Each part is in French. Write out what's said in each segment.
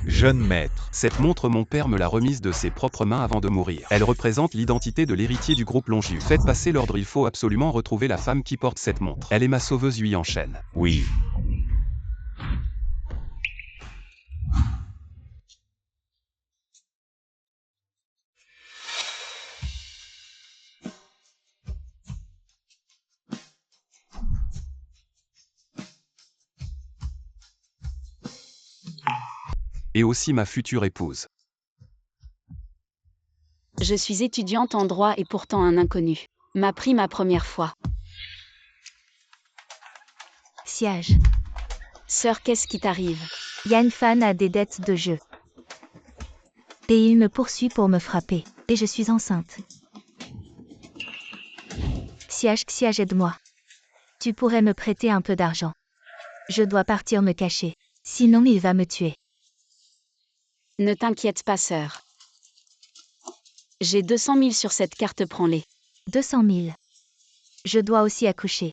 Jeune maître, cette montre mon père me l'a remise de ses propres mains avant de mourir. Elle représente l'identité de l'héritier du groupe Longiu. Faites passer l'ordre, il faut absolument retrouver la femme qui porte cette montre. Elle est ma sauveuse Yu Yanshen. Oui. Et aussi ma future épouse. Je suis étudiante en droit et pourtant un inconnu. M'a pris ma première fois. Siège. Sœur, qu'est-ce qui t'arrive? Yan Fan a des dettes de jeu. Et il me poursuit pour me frapper. Et je suis enceinte. Siège, aide-moi. Tu pourrais me prêter un peu d'argent. Je dois partir me cacher. Sinon il va me tuer. Ne t'inquiète pas, sœur. J'ai 200 000 sur cette carte, prends-les. 200 000. Je dois aussi accoucher.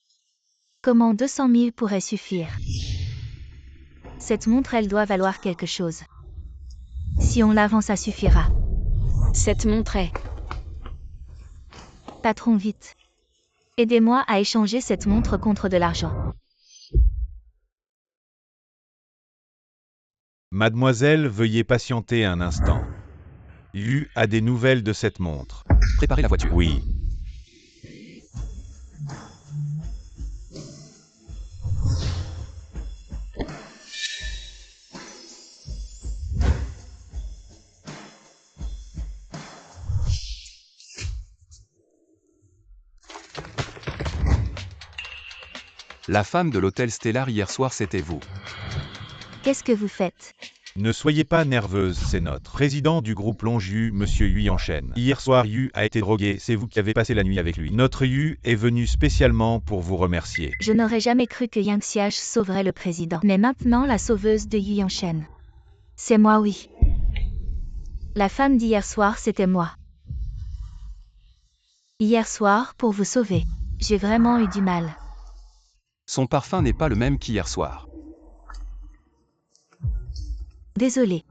Comment 200 000 pourrait suffire? Cette montre, elle doit valoir quelque chose. Si on la vend, ça suffira. Cette montre est... Patron, vite. Aidez-moi à échanger cette montre contre de l'argent. Mademoiselle, veuillez patienter un instant. Yu a des nouvelles de cette montre. Préparez la voiture. Oui. La femme de l'hôtel Stellar hier soir, c'était vous. Qu'est-ce que vous faites? Ne soyez pas nerveuse, c'est notre président du groupe Longiu, monsieur Yu Yanshen. Hier soir, Yu a été drogué, c'est vous qui avez passé la nuit avec lui. Notre Yu est venu spécialement pour vous remercier. Je n'aurais jamais cru que Yang Xiage sauverait le président. Mais maintenant, la sauveuse de Yu Yanshen. C'est moi, oui. La femme d'hier soir, c'était moi. Hier soir, pour vous sauver, j'ai vraiment eu du mal. Son parfum n'est pas le même qu'hier soir. Désolée.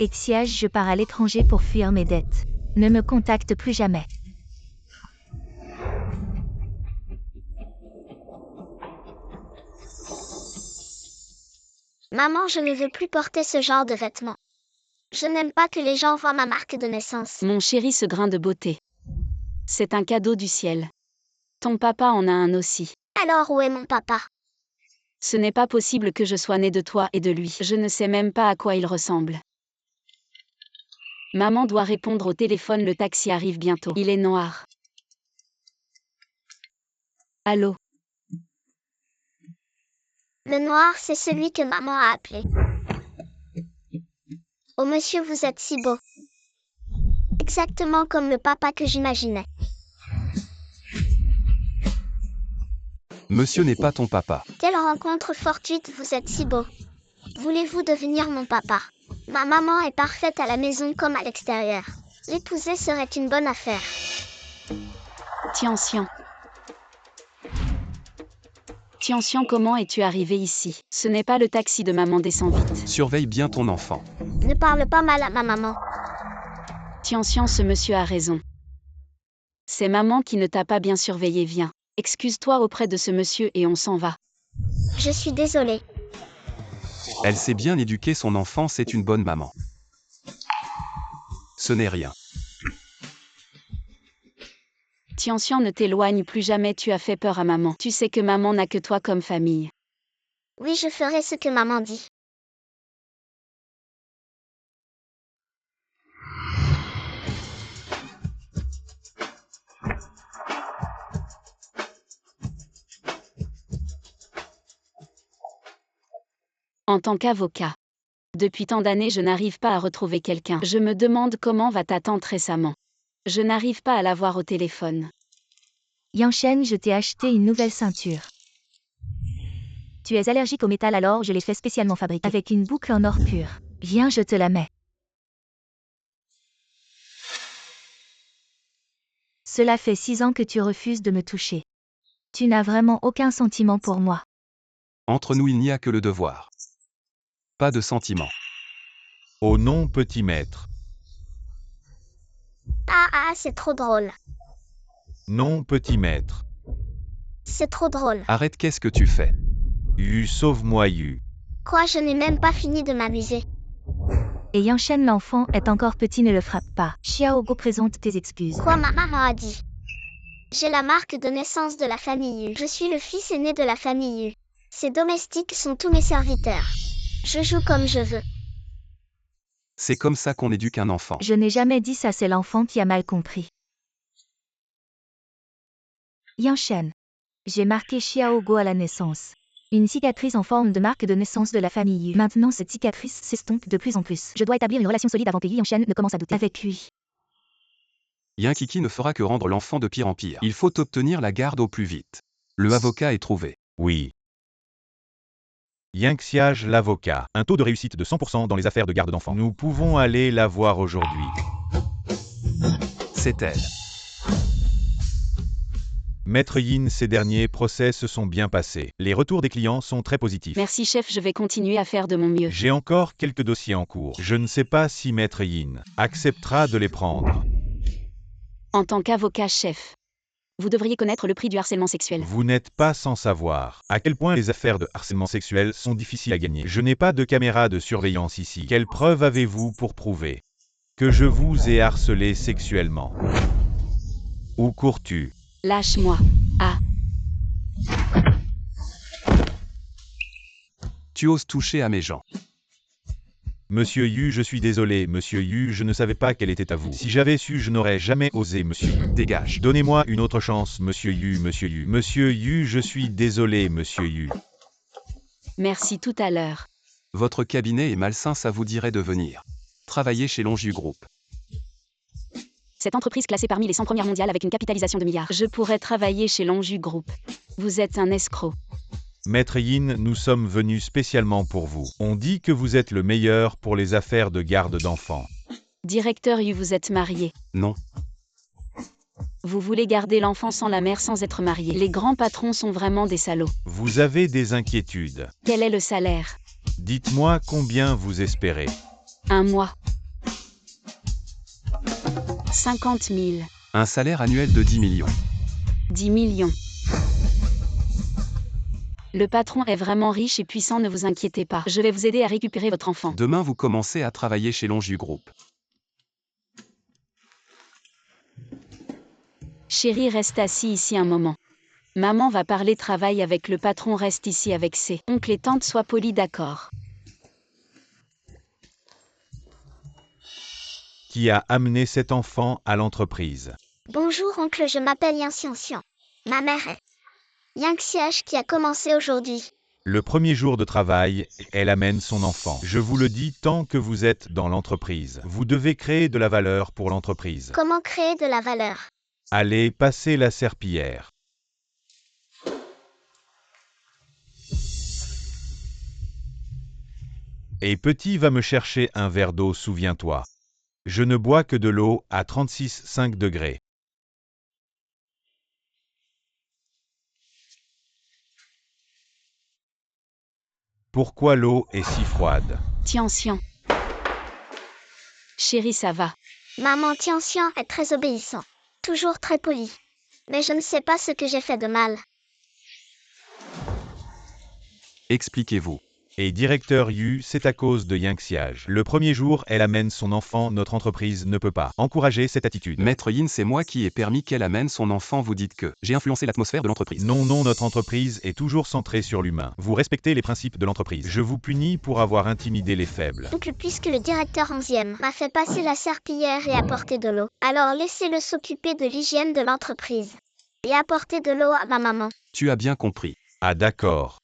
Xiage, je pars à l'étranger pour fuir mes dettes. Ne me contacte plus jamais. Maman, je ne veux plus porter ce genre de vêtements. Je n'aime pas que les gens voient ma marque de naissance. Mon chéri, ce grain de beauté. C'est un cadeau du ciel. Ton papa en a un aussi. Alors où est mon papa? Ce n'est pas possible que je sois née de toi et de lui. Je ne sais même pas à quoi il ressemble. Maman doit répondre au téléphone, le taxi arrive bientôt. Il est noir. Allô? Le noir, c'est celui que maman a appelé. Oh monsieur, vous êtes si beau. Exactement comme le papa que j'imaginais. Monsieur n'est pas ton papa. Quelle rencontre fortuite, vous êtes si beau. Voulez-vous devenir mon papa? Ma maman est parfaite à la maison comme à l'extérieur. L'épouser serait une bonne affaire. Tianxian. Tianxian, comment es-tu arrivé ici? Ce n'est pas le taxi de maman, descends vite. Surveille bien ton enfant. Ne parle pas mal à ma maman. Tianxian, ce monsieur a raison. C'est maman qui ne t'a pas bien surveillé, viens. Excuse-toi auprès de ce monsieur et on s'en va. Je suis désolée. Elle sait bien éduquer son enfant, c'est une bonne maman. Ce n'est rien. Tianxian, ne t'éloigne plus jamais, tu as fait peur à maman. Tu sais que maman n'a que toi comme famille. Oui, je ferai ce que maman dit. En tant qu'avocat. Depuis tant d'années, je n'arrive pas à retrouver quelqu'un. Je me demande comment va ta tante récemment. Je n'arrive pas à la voir au téléphone. Yanshen, je t'ai acheté une nouvelle ceinture. Tu es allergique au métal, alors je l'ai fait spécialement fabriquer avec une boucle en or pur. Viens, je te la mets. Cela fait 6 ans que tu refuses de me toucher. Tu n'as vraiment aucun sentiment pour moi. Entre nous il n'y a que le devoir. Pas de sentiment. Oh non, petit maître. Ah, c'est trop drôle. Non, petit maître. C'est trop drôle. Arrête, qu'est-ce que tu fais? Yu, sauve-moi Yu. Quoi, je n'ai même pas fini de m'amuser. Et Yanshen l'enfant est encore petit, ne le frappe pas. Xiaogo présente tes excuses. Quoi, ma maman a dit? J'ai la marque de naissance de la famille Yu. Je suis le fils aîné de la famille Yu. Ces domestiques sont tous mes serviteurs. Je joue comme je veux. C'est comme ça qu'on éduque un enfant. Je n'ai jamais dit ça, c'est l'enfant qui a mal compris. Yanshen. J'ai marqué Xiaogo à la naissance. Une cicatrice en forme de marque de naissance de la famille Yu. Maintenant cette cicatrice s'estompe de plus en plus. Je dois établir une relation solide avant que Yanshen ne commence à douter avec lui. Yankiki ne fera que rendre l'enfant de pire en pire. Il faut obtenir la garde au plus vite. Le avocat est trouvé. Oui. Yangxiage l'avocat. Un taux de réussite de 100% dans les affaires de garde d'enfants. Nous pouvons aller la voir aujourd'hui. C'est elle. Maître Yin, ces derniers procès se sont bien passés. Les retours des clients sont très positifs. Merci chef, je vais continuer à faire de mon mieux. J'ai encore quelques dossiers en cours. Je ne sais pas si Maître Yin acceptera de les prendre. En tant qu'avocat chef, vous devriez connaître le prix du harcèlement sexuel. Vous n'êtes pas sans savoir à quel point les affaires de harcèlement sexuel sont difficiles à gagner. Je n'ai pas de caméra de surveillance ici. Quelle preuve avez-vous pour prouver que je vous ai harcelé sexuellement? Où cours-tu? Lâche-moi. Ah, Tu oses toucher à mes gens. Monsieur Yu, je suis désolé, Monsieur Yu, je ne savais pas qu'elle était à vous. Si j'avais su, je n'aurais jamais osé, Monsieur Yu. Dégage. Donnez-moi une autre chance, Monsieur Yu, Monsieur Yu. Monsieur Yu, je suis désolé, Monsieur Yu. merci tout à l'heure. Votre cabinet est malsain, ça vous dirait de venir travailler chez Longiu Group. Cette entreprise classée parmi les 100 premières mondiales avec une capitalisation de milliards. Je pourrais travailler chez Longiu Group. Vous êtes un escroc. Maître Yin, nous sommes venus spécialement pour vous. On dit que vous êtes le meilleur pour les affaires de garde d'enfants. Directeur Yu, vous êtes marié. Non. Vous voulez garder l'enfant sans la mère sans être marié. Les grands patrons sont vraiment des salauds. Vous avez des inquiétudes. Quel est le salaire? Dites-moi combien vous espérez. Un mois. 50 000. Un salaire annuel de 10 millions. 10 millions. Le patron est vraiment riche et puissant, ne vous inquiétez pas. Je vais vous aider à récupérer votre enfant. Demain vous commencez à travailler chez Longiu Group. Chérie, reste assis ici un moment. Maman va parler travail avec le patron, reste ici avec ses oncles et tantes, sois poli, d'accord. Qui a amené cet enfant à l'entreprise? Bonjour oncle, je m'appelle Yang Xianxian. Ma mère est Yang Xiash qui a commencé aujourd'hui. Le premier jour de travail, elle amène son enfant. Je vous le dis, tant que vous êtes dans l'entreprise, vous devez créer de la valeur pour l'entreprise. Comment créer de la valeur? Allez, passez la serpillière. Et petit va me chercher un verre d'eau, souviens-toi. Je ne bois que de l'eau à 36,5 degrés. Pourquoi l'eau est si froide? Tianxian. Chérie, ça va. Maman Tianxian est très obéissant. Toujours très poli. Mais je ne sais pas ce que j'ai fait de mal. Expliquez-vous. Et directeur Yu, c'est à cause de Yangxiage. Le premier jour, elle amène son enfant, notre entreprise ne peut pas encourager cette attitude. Maître Yin, c'est moi qui ai permis qu'elle amène son enfant, vous dites que j'ai influencé l'atmosphère de l'entreprise. Non, non, notre entreprise est toujours centrée sur l'humain. Vous respectez les principes de l'entreprise. Je vous punis pour avoir intimidé les faibles. Oncle, puisque le directeur 11e m'a fait passer la serpillière et apporter de l'eau, alors laissez-le s'occuper de l'hygiène de l'entreprise. Et apporter de l'eau à ma maman. Tu as bien compris. Ah d'accord.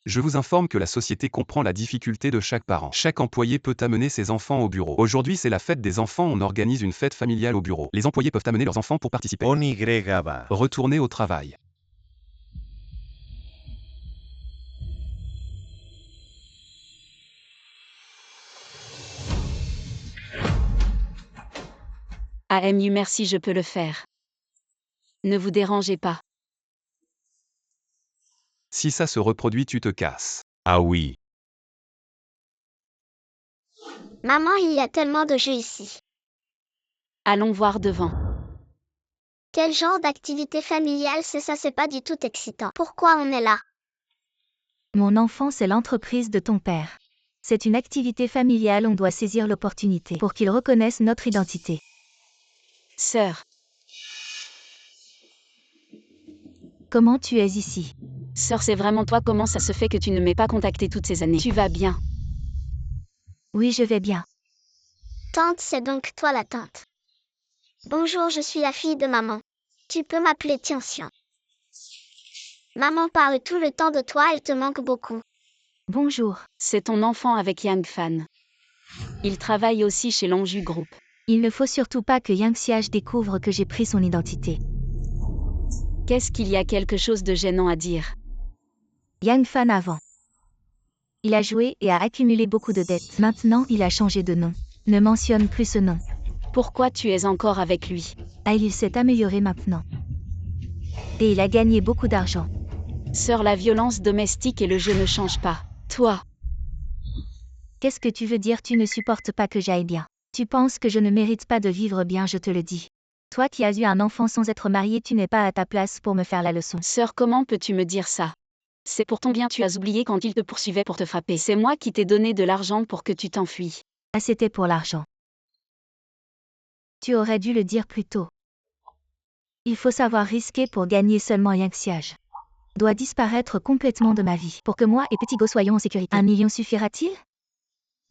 Je vous informe que la société comprend la difficulté de chaque parent. Chaque employé peut amener ses enfants au bureau. Aujourd'hui, c'est la fête des enfants, on organise une fête familiale au bureau. Les employés peuvent amener leurs enfants pour participer. Retournez au travail. AMU merci je peux le faire. Ne vous dérangez pas. Si ça se reproduit, tu te casses. Ah oui. Maman, il y a tellement de jeux ici. Allons voir devant. Quel genre d'activité familiale c'est ça? C'est pas du tout excitant. Pourquoi on est là? Mon enfant, c'est l'entreprise de ton père. C'est une activité familiale, on doit saisir l'opportunité pour qu'il reconnaisse notre identité. Sœur, Comment tu es ici? sœur c'est vraiment toi, comment ça se fait que tu ne m'aies pas contacté toutes ces années? Tu vas bien? Oui, je vais bien. Tante, c'est donc toi la tante. Bonjour, je suis la fille de maman. Tu peux m'appeler Tianxian. Maman parle tout le temps de toi, elle te manque beaucoup. Bonjour. C'est ton enfant avec Yang Fan. Il travaille aussi chez Longju Group. Il ne faut surtout pas que Yang Xiage découvre que j'ai pris son identité. Qu'est-ce qu'il y a quelque chose de gênant à dire? Yang Fan avant. Il a joué et a accumulé beaucoup de dettes. Maintenant, il a changé de nom. Ne mentionne plus ce nom. Pourquoi tu es encore avec lui? Ah, il s'est amélioré maintenant. Et il a gagné beaucoup d'argent. Sœur, la violence domestique et le jeu ne changent pas. Toi, Qu'est-ce que tu veux dire? Tu ne supportes pas que j'aille bien. Tu penses que je ne mérite pas de vivre bien, je te le dis. Toi qui as eu un enfant sans être marié, tu n'es pas à ta place pour me faire la leçon. sœur, comment peux-tu me dire ça? C'est pour ton bien, tu as oublié quand il te poursuivait pour te frapper. C'est moi qui t'ai donné de l'argent pour que tu t'enfuis. Ah, c'était pour l'argent. Tu aurais dû le dire plus tôt. Il faut savoir risquer pour gagner seulement. Yang Xiage doit disparaître complètement de ma vie pour que moi et Petit Go soyons en sécurité. 1 million suffira-t-il?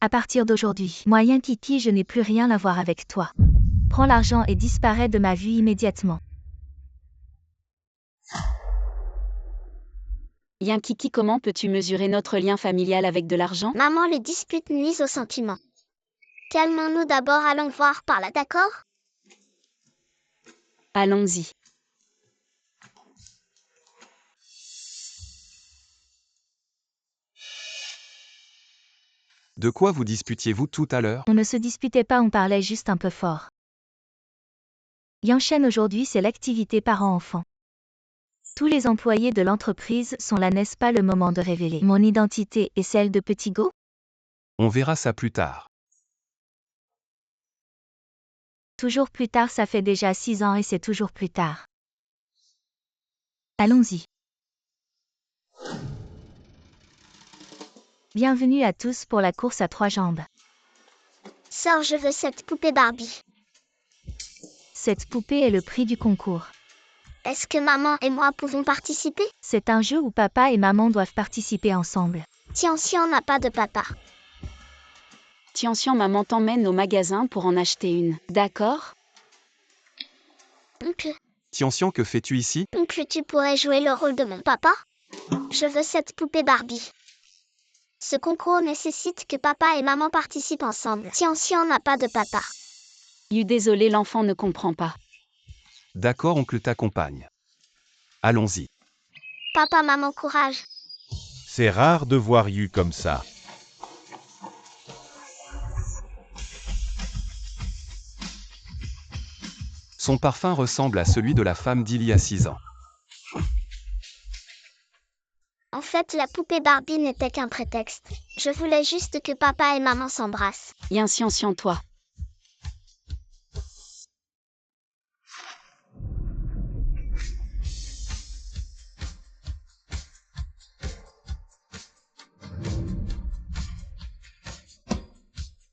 À partir d'aujourd'hui, moi Yang Kiki, je n'ai plus rien à voir avec toi. Prends l'argent et disparais de ma vie immédiatement. Yang Kiki, comment peux-tu mesurer notre lien familial avec de l'argent? Maman, les disputes nuisent aux sentiments. Calmons-nous d'abord, allons voir par là, d'accord? Allons-y. De quoi vous disputiez-vous tout à l'heure? On ne se disputait pas, on parlait juste un peu fort. Yanshen, aujourd'hui, c'est l'activité parent-enfant. Tous les employés de l'entreprise sont là, n'est-ce pas le moment de révéler mon identité et celle de Petit Go? On verra ça plus tard. Toujours plus tard, ça fait déjà 6 ans et c'est toujours plus tard. Allons-y. Bienvenue à tous pour la course à 3 jambes. Sœur, je veux cette poupée Barbie. Cette poupée est le prix du concours. Est-ce que maman et moi pouvons participer? C'est un jeu où papa et maman doivent participer ensemble. Tianxian n'a pas de papa. Tianxian, maman t'emmène au magasin pour en acheter une. D'accord? Oncle, Tianxian, que fais-tu ici? tu pourrais jouer le rôle de mon papa? Je veux cette poupée Barbie. Ce concours nécessite que papa et maman participent ensemble. Tianxian n'a pas de papa. Désolé, l'enfant ne comprend pas. D'accord, oncle t'accompagne. Allons-y. Papa, maman, courage. C'est rare de voir Yu comme ça. Son parfum ressemble à celui de la femme d'il y a 6 ans. En fait, la poupée Barbie n'était qu'un prétexte. Je voulais juste que papa et maman s'embrassent. Yin Xian, toi.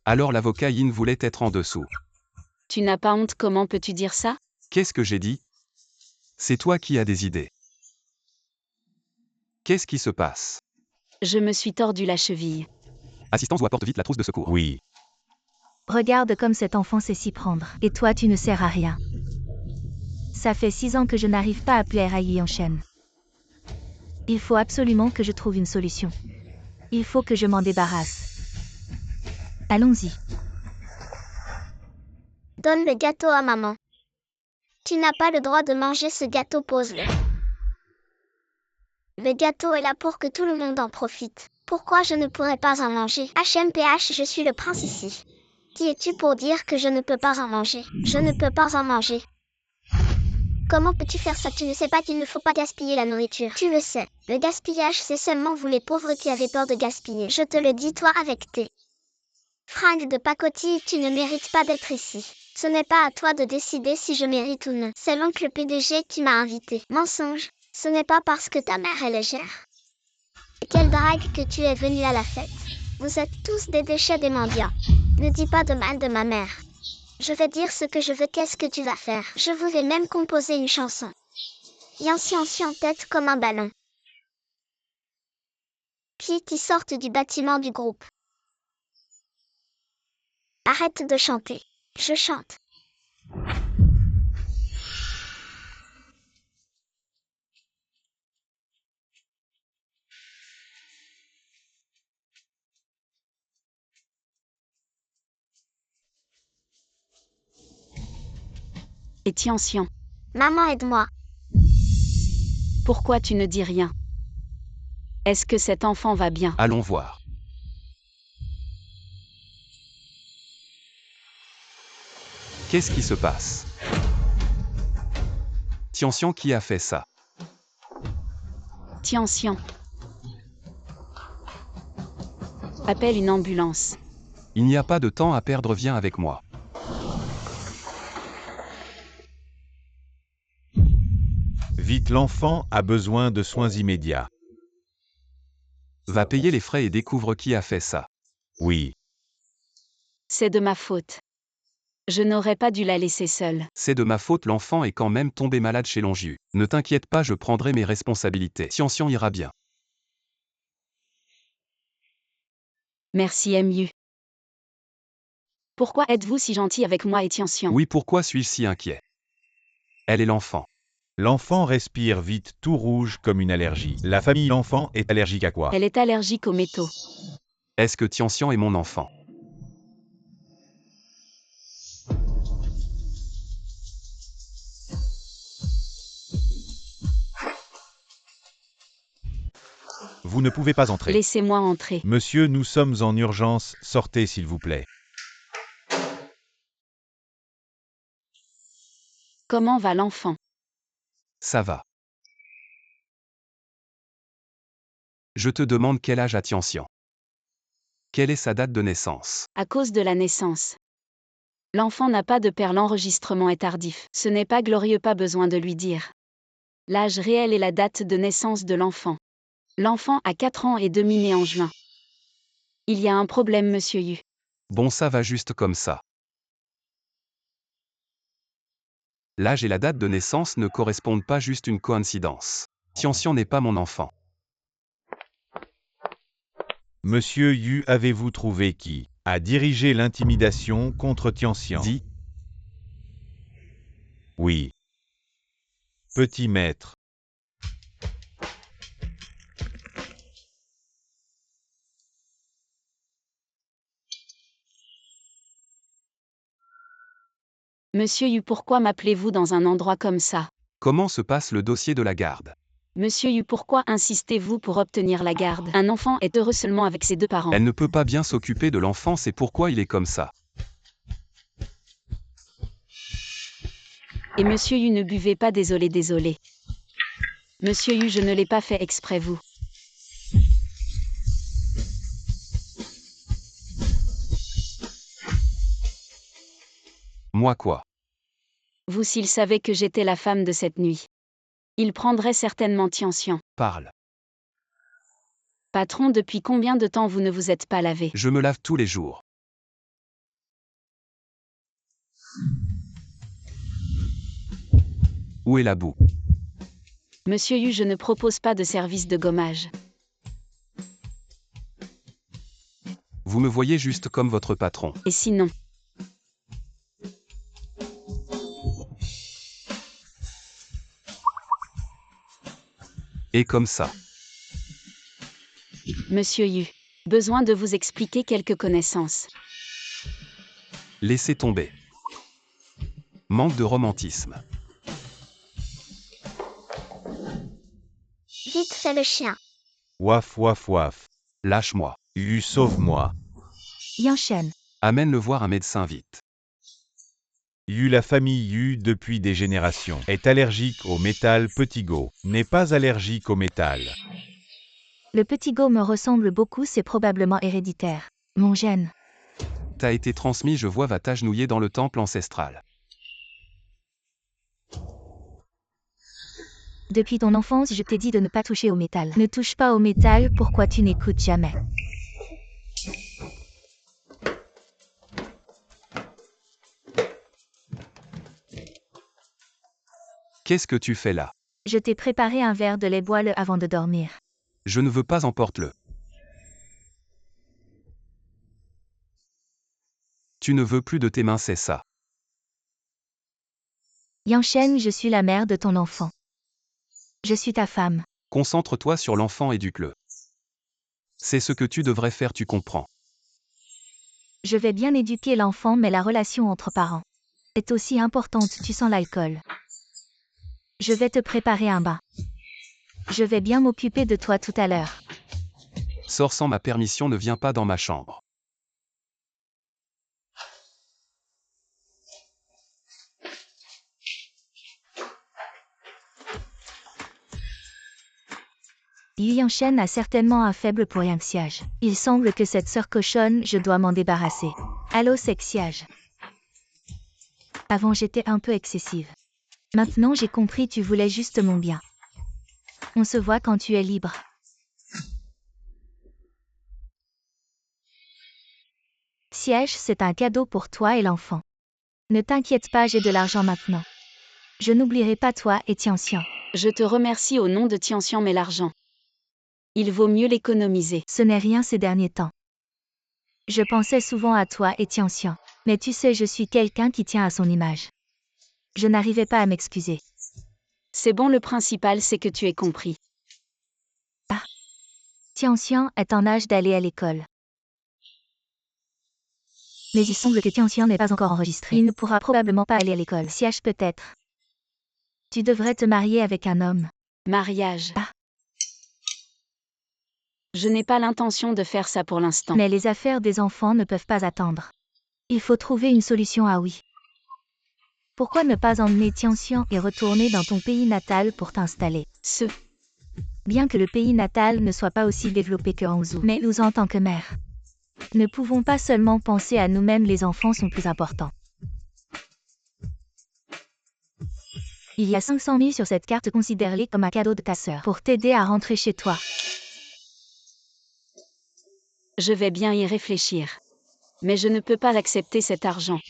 Alors l'avocat Yin voulait être en dessous. Tu n'as pas honte, comment peux-tu dire ça? Qu'est-ce que j'ai dit? C'est toi qui as des idées. Qu'est-ce qui se passe? Je me suis tordu la cheville. Assistance ou apporte vite la trousse de secours. Oui. Regarde comme cet enfant sait s'y prendre. Et toi, tu ne sers à rien. Ça fait 6 ans que je n'arrive pas à plaire à Yanshen. Il faut absolument que je trouve une solution. Il faut que je m'en débarrasse. Allons-y. Donne le gâteau à maman. Tu n'as pas le droit de manger ce gâteau, pose-le. Le gâteau est là pour que tout le monde en profite. Pourquoi je ne pourrais pas en manger? HMPH, je suis le prince ici. Qui es-tu pour dire que je ne peux pas en manger? Je ne peux pas en manger. Comment peux-tu faire ça? Tu ne sais pas qu'il ne faut pas gaspiller la nourriture. Tu le sais. Le gaspillage, c'est seulement vous les pauvres qui avez peur de gaspiller. Je te le dis, toi avec tes fringues de pacotille, tu ne mérites pas d'être ici. Ce n'est pas à toi de décider si je mérite ou non. C'est l'oncle PDG qui m'a invité. Mensonge. Ce n'est pas parce que ta mère est légère. Quelle drague que tu es venu à la fête. Vous êtes tous des déchets des mendiants. Ne dis pas de mal de ma mère. Je vais dire ce que je veux, qu'est-ce que tu vas faire? Je vais même composer une chanson. Yancy en tête comme un ballon. Puis qui sortent du bâtiment du groupe. Arrête de chanter. Je chante. Et Tianxian, Maman, aide-moi. pourquoi tu ne dis rien? Est-ce que cet enfant va bien? Allons voir. Qu'est-ce qui se passe? Tianxian, qui a fait ça? Tianxian. Appelle une ambulance. Il n'y a pas de temps à perdre, viens avec moi. Vite, l'enfant a besoin de soins immédiats. Va payer les frais et découvre qui a fait ça. Oui. C'est de ma faute. Je n'aurais pas dû la laisser seule. C'est de ma faute, l'enfant est quand même tombé malade chez Longiu. Ne t'inquiète pas, je prendrai mes responsabilités. Tianxian ira bien. Merci MU. Pourquoi êtes-vous si gentil avec moi et Tianxian? Oui, pourquoi suis-je si inquiet? Elle est l'enfant. L'enfant respire vite, tout rouge comme une allergie. La famille l'enfant est allergique à quoi? Elle est allergique aux métaux. Est-ce que Tianxian est mon enfant? Vous ne pouvez pas entrer. Laissez-moi entrer. Monsieur, nous sommes en urgence, sortez s'il vous plaît. Comment va l'enfant? Ça va. Je te demande quel âge a Tianxian. Quelle est sa date de naissance? À cause de la naissance. L'enfant n'a pas de père, l'enregistrement est tardif. Ce n'est pas glorieux, pas besoin de lui dire l'âge réel et la date de naissance de l'enfant. L'enfant a 4 ans et demi, né en juin. Il y a un problème, monsieur Yu. Bon, ça va juste comme ça. L'âge et la date de naissance ne correspondent pas, juste une coïncidence. Tianxian n'est pas mon enfant. Monsieur Yu, avez-vous trouvé qui a dirigé l'intimidation contre Tianxian? Dis, Oui. Petit maître. Monsieur Yu, pourquoi m'appelez-vous dans un endroit comme ça? comment se passe le dossier de la garde? Monsieur Yu, pourquoi insistez-vous pour obtenir la garde? Un enfant est heureux seulement avec ses 2 parents. Elle ne peut pas bien s'occuper de l'enfant, c'est pourquoi il est comme ça. Et monsieur Yu, ne buvez pas, désolé. Monsieur Yu, je ne l'ai pas fait exprès, vous. Moi quoi? Vous, s'il savait que j'étais la femme de cette nuit. Il prendrait certainement Tianxian. Parle. Patron, depuis combien de temps vous ne vous êtes pas lavé? Je me lave tous les jours. Où est la boue? Monsieur Yu, je ne propose pas de service de gommage. Vous me voyez juste comme votre patron. Et sinon? Et comme ça. Monsieur Yu, besoin de vous expliquer quelques connaissances. Laissez tomber. Manque de romantisme. Vite, fais le chien. Waf waf waf. Lâche-moi. Yu, sauve-moi. Yanshan. Amène-le voir un médecin vite. La famille Yu depuis des générations est allergique au métal. Petit Go n'est pas allergique au métal. Le petit Go me ressemble beaucoup, c'est probablement héréditaire. Mon gène. T'as été transmis, je vois, va t'agenouiller dans le temple ancestral. Depuis ton enfance, je t'ai dit de ne pas toucher au métal. Ne touche pas au métal, pourquoi tu n'écoutes jamais? Qu'est-ce que tu fais là? Je t'ai préparé un verre de lait, bois-le avant de dormir. Je ne veux pas, emporte-le. Tu ne veux plus de tes mains, c'est ça. Yanshen, je suis la mère de ton enfant. Je suis ta femme. Concentre-toi sur l'enfant, éduque-le. C'est ce que tu devrais faire, tu comprends. Je vais bien éduquer l'enfant, mais la relation entre parents est aussi importante, tu sens l'alcool. Je vais te préparer un bain. Je vais bien m'occuper de toi tout à l'heure. Sors sans ma permission, ne viens pas dans ma chambre. Yu Yanshen a certainement un faible pour Yang. Il semble que cette sœur cochonne, je dois m'en débarrasser. Allô Sexiage. Avant j'étais un peu excessive. Maintenant j'ai compris, tu voulais juste mon bien. On se voit quand tu es libre. Siège, c'est un cadeau pour toi et l'enfant. Ne t'inquiète pas, j'ai de l'argent maintenant. Je n'oublierai pas toi et Tianxian. Je te remercie au nom de Tianxian, mais l'argent. Il vaut mieux l'économiser. Ce n'est rien ces derniers temps. Je pensais souvent à toi et Tianxian. Mais tu sais, je suis quelqu'un qui tient à son image. Je n'arrivais pas à m'excuser. C'est bon, le principal c'est que tu aies compris. Tianxian est en âge d'aller à l'école. Mais il semble que Tianxian n'est pas encore enregistré. Il ne pourra probablement pas aller à l'école. Siège peut-être. Tu devrais te marier avec un homme. Mariage. Ah. Je n'ai pas l'intention de faire ça pour l'instant. Mais les affaires des enfants ne peuvent pas attendre. Il faut trouver une solution à oui. Pourquoi ne pas emmener Tianxian et retourner dans ton pays natal pour t'installer? Bien que le pays natal ne soit pas aussi développé que Hangzhou, mais nous en tant que mère, ne pouvons pas seulement penser à nous-mêmes, les enfants sont plus importants. Il y a 500 000 sur cette carte, considère-les comme un cadeau de ta sœur pour t'aider à rentrer chez toi. Je vais bien y réfléchir. Mais je ne peux pas accepter cet argent.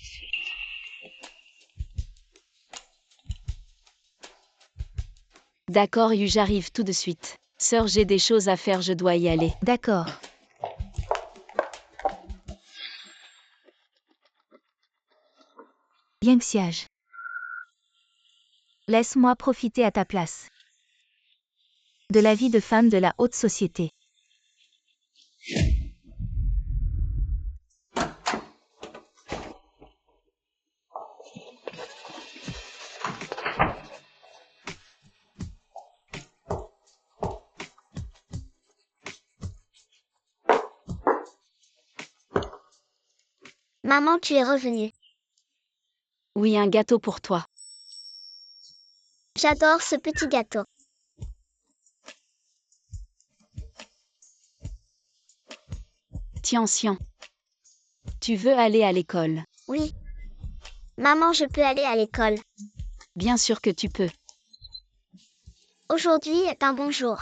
D'accord Yu, j'arrive tout de suite. Sœur, j'ai des choses à faire, je dois y aller. D'accord. Yang. Laisse-moi profiter à ta place de la vie de femme de la haute société. Maman, tu es revenue. Oui, un gâteau pour toi. J'adore ce petit gâteau. Tianxian. Tu veux aller à l'école? Oui. Maman, je peux aller à l'école. Bien sûr que tu peux. Aujourd'hui est un bon jour.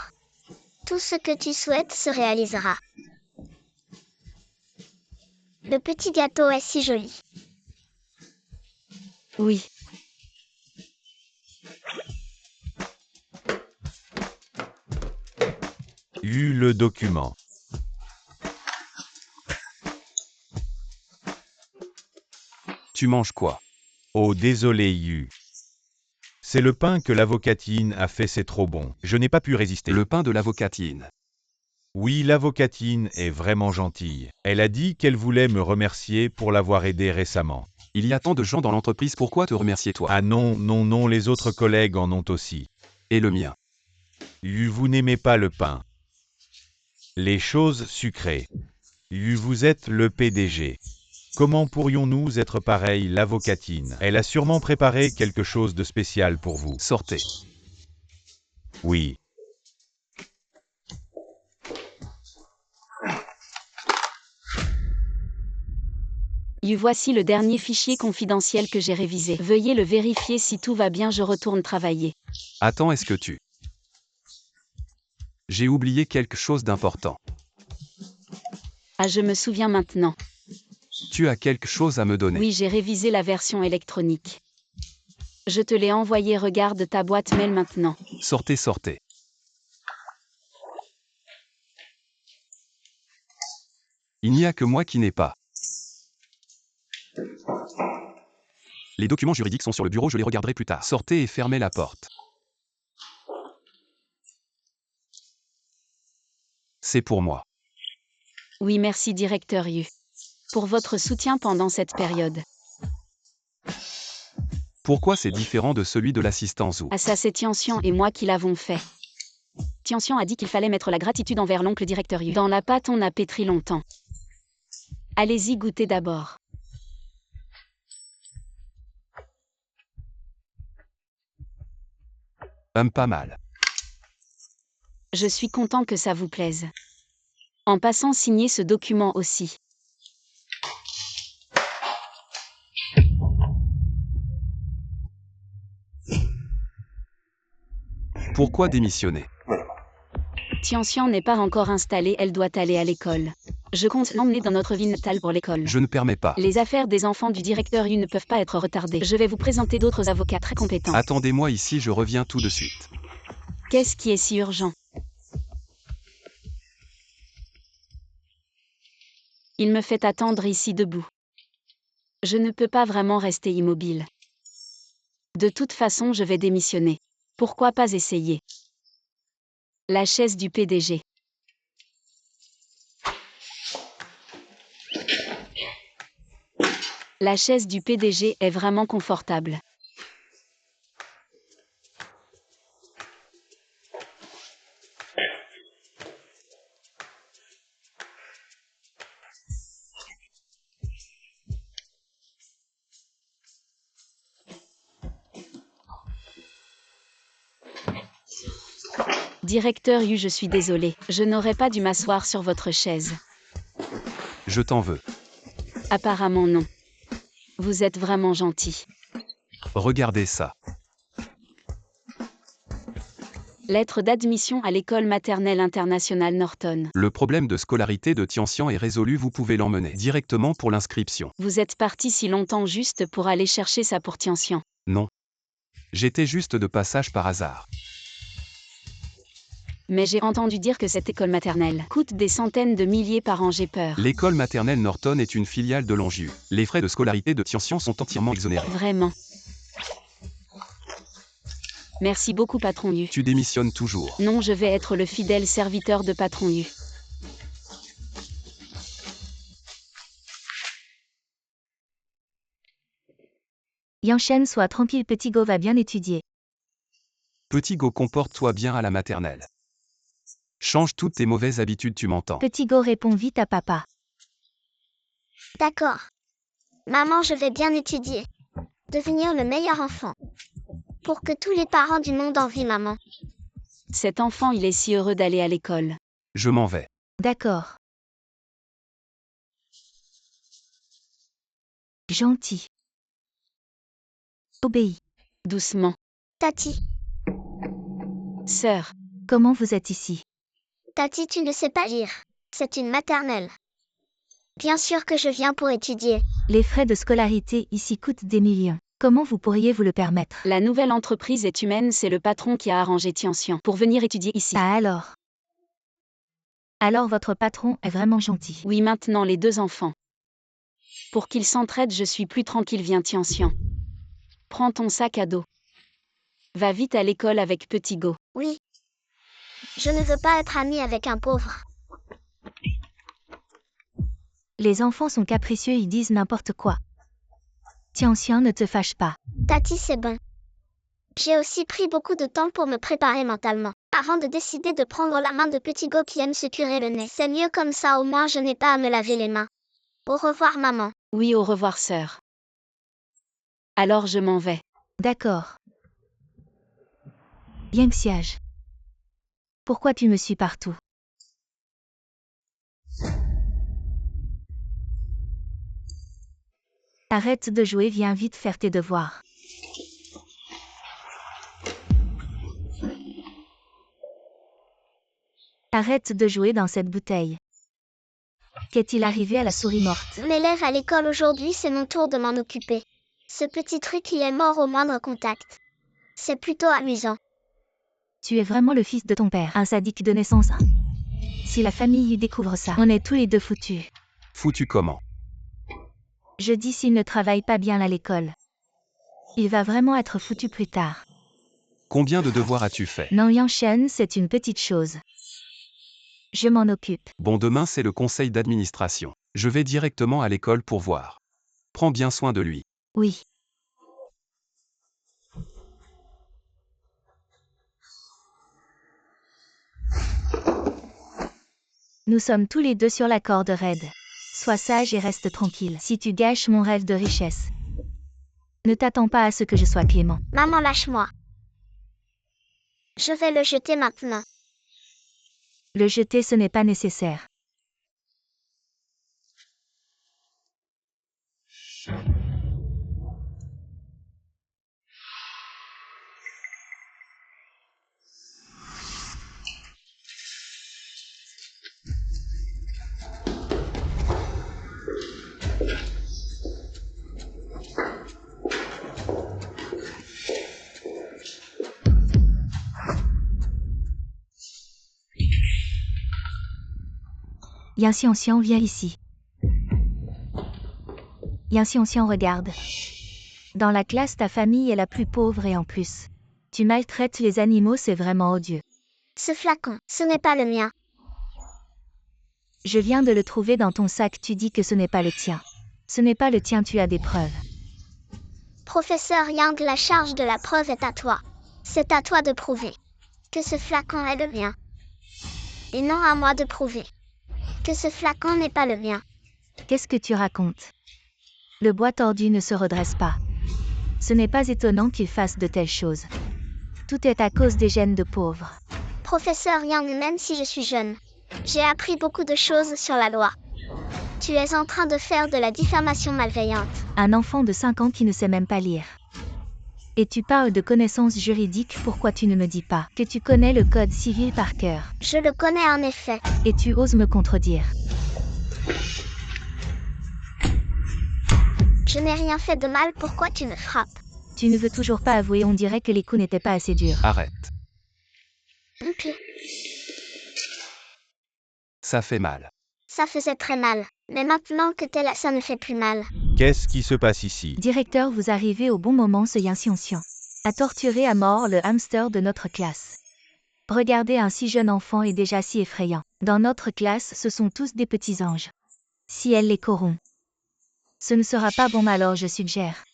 Tout ce que tu souhaites se réalisera. Le petit gâteau est si joli. Oui. Le document. Tu manges quoi? Oh désolé Yu. C'est le pain que l'avocatine a fait, c'est trop bon. Je n'ai pas pu résister. Le pain de l'avocatine. Oui, l'avocatine est vraiment gentille. Elle a dit qu'elle voulait me remercier pour l'avoir aidé récemment. Il y a tant de gens dans l'entreprise, pourquoi te remercier toi? Ah non, non, non, les autres collègues en ont aussi. Et le mien. Vous n'aimez pas le pain. Les choses sucrées. Vous êtes le PDG. Comment pourrions-nous être pareils, l'avocatine? Elle a sûrement préparé quelque chose de spécial pour vous. Sortez. Oui. Voici le dernier fichier confidentiel que j'ai révisé. Veuillez le vérifier si tout va bien, je retourne travailler. Attends, est-ce que tu... J'ai oublié quelque chose d'important. Ah, je me souviens maintenant. Tu as quelque chose à me donner. Oui, j'ai révisé la version électronique. Je te l'ai envoyé, regarde ta boîte mail maintenant. Sortez, sortez. Il n'y a que moi qui n'ai pas. Les documents juridiques sont sur le bureau, je les regarderai plus tard. Sortez et fermez la porte. C'est pour moi. Oui, merci directeur Yu. Pour votre soutien pendant cette période. Pourquoi c'est différent de celui de l'assistant Zhu? Ah ça c'est Tianxian et moi qui l'avons fait. Tianxian a dit qu'il fallait mettre la gratitude envers l'oncle directeur Yu. Dans la pâte on a pétri longtemps. Allez-y, goûtez d'abord. Pas mal. Je suis content que ça vous plaise. En passant, signez ce document aussi. Pourquoi démissionner? Tianxian n'est pas encore installée, elle doit aller à l'école. Je compte l'emmener dans notre ville natale pour l'école. Je ne permets pas. Les affaires des enfants du directeur Yu ne peuvent pas être retardées. Je vais vous présenter d'autres avocats très compétents. Attendez-moi ici, je reviens tout de suite. Qu'est-ce qui est si urgent? Il me fait attendre ici debout. Je ne peux pas vraiment rester immobile. De toute façon, je vais démissionner. Pourquoi pas essayer? La chaise du PDG. La chaise du PDG est vraiment confortable. Directeur Yu, je suis désolé, je n'aurais pas dû m'asseoir sur votre chaise. Je t'en veux. Apparemment non. Vous êtes vraiment gentil. Regardez ça. Lettre d'admission à l'école maternelle internationale Norton. Le problème de scolarité de Tianxian est résolu, vous pouvez l'emmener directement pour l'inscription. Vous êtes parti si longtemps juste pour aller chercher ça pour Tianxian? Non. J'étais juste de passage par hasard. Mais j'ai entendu dire que cette école maternelle coûte des centaines de milliers par an, j'ai peur. L'école maternelle Norton est une filiale de Longju. Les frais de scolarité de Tianxian sont entièrement exonérés. Vraiment. Merci beaucoup, patron Yu. Tu démissionnes toujours. Non, je vais être le fidèle serviteur de patron Yu. Yanshen, sois tranquille, Petit Go va bien étudier. Petit Go, comporte-toi bien à la maternelle. Change toutes tes mauvaises habitudes, tu m'entends? Petit Go répond vite à papa. D'accord. Maman, je vais bien étudier. Devenir le meilleur enfant. Pour que tous les parents du monde envient maman. Cet enfant, il est si heureux d'aller à l'école. Je m'en vais. D'accord. Gentil. Obéis. Doucement. Tati. Sœur. Comment vous êtes ici? Tati, tu ne sais pas lire. C'est une maternelle. Bien sûr que je viens pour étudier. Les frais de scolarité ici coûtent des millions. Comment vous pourriez vous le permettre? La nouvelle entreprise est humaine, c'est le patron qui a arrangé Tianxian pour venir étudier ici. Ah alors? Alors votre patron est vraiment gentil. Oui, maintenant les deux enfants. Pour qu'ils s'entraident, je suis plus tranquille, viens Tianxian. Prends ton sac à dos. Va vite à l'école avec Petit Go. Oui. Je ne veux pas être amie avec un pauvre. Les enfants sont capricieux, ils disent n'importe quoi. Tianxian, ne te fâche pas. Tati, c'est bon. J'ai aussi pris beaucoup de temps pour me préparer mentalement, avant de décider de prendre la main de Petit Go qui aime se curer le nez. C'est mieux comme ça, au moins je n'ai pas à me laver les mains. Au revoir maman. Oui, au revoir, sœur. Alors je m'en vais. D'accord. Yang Xiage. Pourquoi tu me suis partout? Arrête de jouer, viens vite faire tes devoirs. Arrête de jouer dans cette bouteille. Qu'est-il arrivé à la souris morte? Mon élève à l'école aujourd'hui, c'est mon tour de m'en occuper. Ce petit truc, il est mort au moindre contact. C'est plutôt amusant. Tu es vraiment le fils de ton père, un sadique de naissance. Si la famille y découvre ça, on est tous les deux foutus. Foutu comment? Je dis s'il ne travaille pas bien à l'école. Il va vraiment être foutu plus tard. Combien de devoirs as-tu fait? Non, Yang Shen, c'est une petite chose. Je m'en occupe. Bon, demain c'est le conseil d'administration. Je vais directement à l'école pour voir. Prends bien soin de lui. Oui. Nous sommes tous les deux sur la corde raide. Sois sage et reste tranquille. Si tu gâches mon rêve de richesse. Ne t'attends pas à ce que je sois clément. Maman, lâche-moi. Je vais le jeter maintenant. Le jeter, ce n'est pas nécessaire. Yan Xianxian, viens ici. Yan Xianxian, regarde. Dans la classe, ta famille est la plus pauvre et en plus, tu maltraites les animaux, c'est vraiment odieux. Ce flacon, ce n'est pas le mien. Je viens de le trouver dans ton sac, tu dis que ce n'est pas le tien. Ce n'est pas le tien, tu as des preuves. Professeur Yang, la charge de la preuve est à toi. C'est à toi de prouver que ce flacon est le mien. Et non à moi de prouver que ce flacon n'est pas le mien. Qu'est-ce que tu racontes? Le bois tordu ne se redresse pas. Ce n'est pas étonnant qu'il fasse de telles choses. Tout est à cause des gènes de pauvres. Professeur Yang, même si je suis jeune, j'ai appris beaucoup de choses sur la loi. Tu es en train de faire de la diffamation malveillante. Un enfant de 5 ans qui ne sait même pas lire. Et tu parles de connaissances juridiques, pourquoi tu ne me dis pas que tu connais le code civil par cœur? Je le connais en effet. Et tu oses me contredire? Je n'ai rien fait de mal, pourquoi tu me frappes? Tu ne veux toujours pas avouer, on dirait que les coups n'étaient pas assez durs. Arrête. Ok. Ça fait mal. Ça faisait très mal. Mais maintenant que t'es là, ça ne fait plus mal. Qu'est-ce qui se passe ici? Directeur, vous arrivez au bon moment, ce Yan Xianxian a torturé à mort le hamster de notre classe. Regardez, un si jeune enfant est déjà si effrayant. Dans notre classe, ce sont tous des petits anges. Si elle les corrompt, ce ne sera pas bon, alors je suggère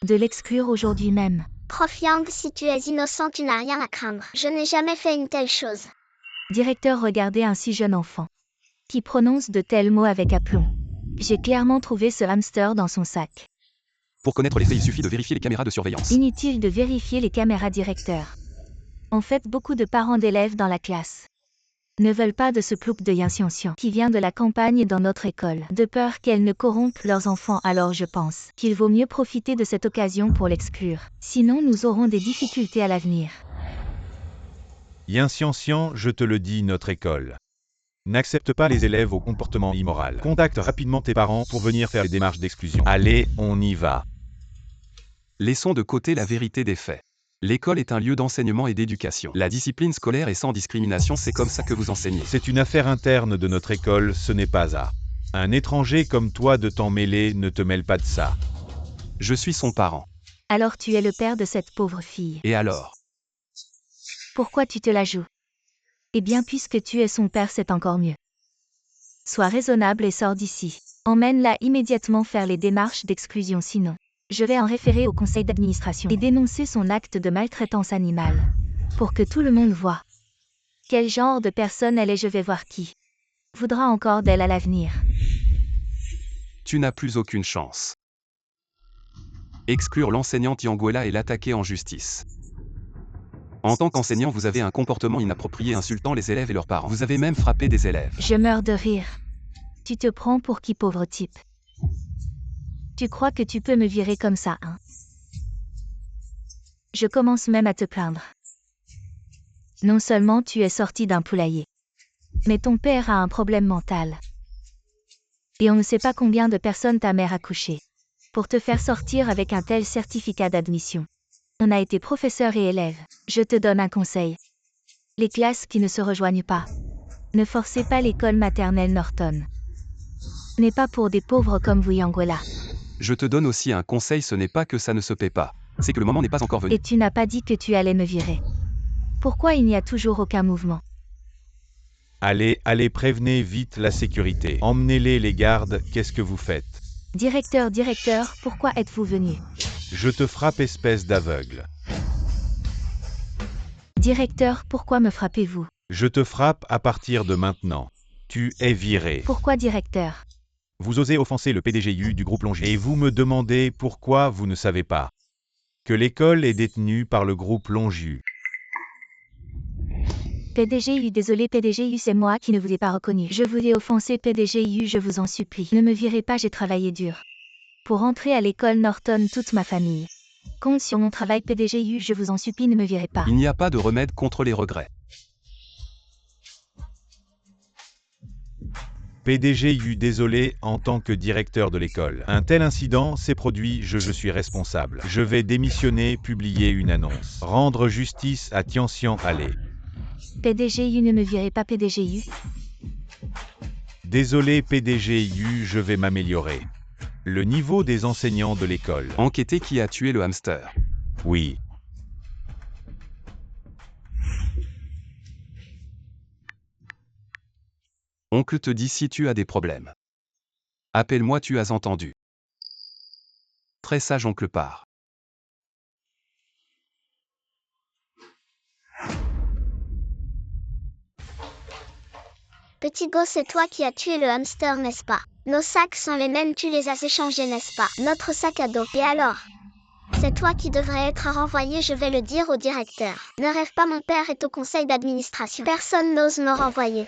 de l'exclure aujourd'hui même. Prof Yang, si tu es innocent, tu n'as rien à craindre. Je n'ai jamais fait une telle chose. Directeur, regardez un si jeune enfant qui prononce de tels mots avec aplomb. J'ai clairement trouvé ce hamster dans son sac. Pour connaître les faits, il suffit de vérifier les caméras de surveillance. Inutile de vérifier les caméras, directeur. En fait, beaucoup de parents d'élèves dans la classe ne veulent pas de ce plouc de Yan Xianxian qui vient de la campagne dans notre école, de peur qu'elle ne corrompe leurs enfants, alors je pense qu'il vaut mieux profiter de cette occasion pour l'exclure. Sinon, nous aurons des difficultés à l'avenir. Yan Xianxian, je te le dis, notre école n'accepte pas les élèves au comportement immoral. Contacte rapidement tes parents pour venir faire les démarches d'exclusion. Allez, on y va. Laissons de côté la vérité des faits. L'école est un lieu d'enseignement et d'éducation. La discipline scolaire est sans discrimination, c'est comme ça que vous enseignez. C'est une affaire interne de notre école, ce n'est pas à un étranger comme toi de t'en mêler, ne te mêle pas de ça. Je suis son parent. Alors tu es le père de cette pauvre fille. Et alors? Pourquoi tu te la joues? Eh bien, puisque tu es son père, c'est encore mieux. Sois raisonnable et sors d'ici. Emmène-la immédiatement faire les démarches d'exclusion, sinon je vais en référer au conseil d'administration et dénoncer son acte de maltraitance animale. Pour que tout le monde voie quel genre de personne elle est, je vais voir qui voudra encore d'elle à l'avenir. Tu n'as plus aucune chance. Exclure l'enseignante Yanguela et l'attaquer en justice. En tant qu'enseignant, vous avez un comportement inapproprié insultant les élèves et leurs parents. Vous avez même frappé des élèves. Je meurs de rire. Tu te prends pour qui, pauvre type? Tu crois que tu peux me virer comme ça, hein? Je commence même à te plaindre. Non seulement tu es sorti d'un poulailler, mais ton père a un problème mental. Et on ne sait pas combien de personnes ta mère a couché pour te faire sortir avec un tel certificat d'admission. On a été professeur et élève. Je te donne un conseil. Les classes qui ne se rejoignent pas. Ne forcez pas l'école maternelle Norton. Ce n'est pas pour des pauvres comme vous, Yanguela. Je te donne aussi un conseil, ce n'est pas que ça ne se paie pas. C'est que le moment n'est pas encore venu. Et tu n'as pas dit que tu allais me virer. Pourquoi il n'y a toujours aucun mouvement? Allez, prévenez vite la sécurité. Emmenez-les les gardes, qu'est-ce que vous faites? Directeur, pourquoi êtes-vous venu? Je te frappe, espèce d'aveugle. Directeur, pourquoi me frappez-vous? Je te frappe à partir de maintenant. Tu es viré. Pourquoi directeur? Vous osez offenser le PDGU du groupe Longiu. Et vous me demandez pourquoi vous ne savez pas que l'école est détenue par le groupe Longiu. PDGU, désolé PDGU, c'est moi qui ne vous ai pas reconnu. Je vous ai offensé PDGU, je vous en supplie. Ne me virez pas, j'ai travaillé dur pour entrer à l'école Norton, toute ma famille compte sur mon travail. PDGU, je vous en supplie, ne me virez pas. Il n'y a pas de remède contre les regrets. PDGU, désolé, en tant que directeur de l'école. Un tel incident s'est produit, je suis responsable. Je vais démissionner, publier une annonce. Rendre justice à Tianxian, allez. PDGU, ne me virez pas PDGU. Désolé PDGU, je vais m'améliorer. Le niveau des enseignants de l'école. Enquêter qui a tué le hamster. Oui. Oncle te dit si tu as des problèmes. Appelle-moi, tu as entendu. Très sage oncle part. Petit gosse, c'est toi qui as tué le hamster, n'est-ce pas? Nos sacs sont les mêmes, tu les as échangés, n'est-ce pas? Notre sac à dos. Et alors? C'est toi qui devrais être renvoyé, je vais le dire au directeur. Ne rêve pas, mon père est au conseil d'administration. Personne n'ose me renvoyer.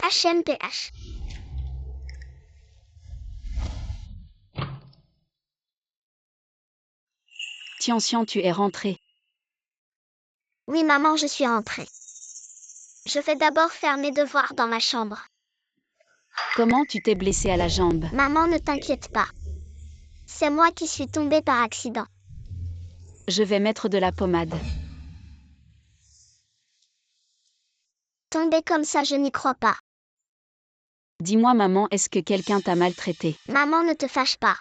HMPH. Tianxian, tu es rentré. Oui maman, je suis rentrée. Je vais d'abord faire mes devoirs dans ma chambre. Comment tu t'es blessé à la jambe? Maman, ne t'inquiète pas. C'est moi qui suis tombée par accident. Je vais mettre de la pommade. Tomber comme ça, je n'y crois pas. Dis-moi maman, est-ce que quelqu'un t'a maltraité? Maman, ne te fâche pas.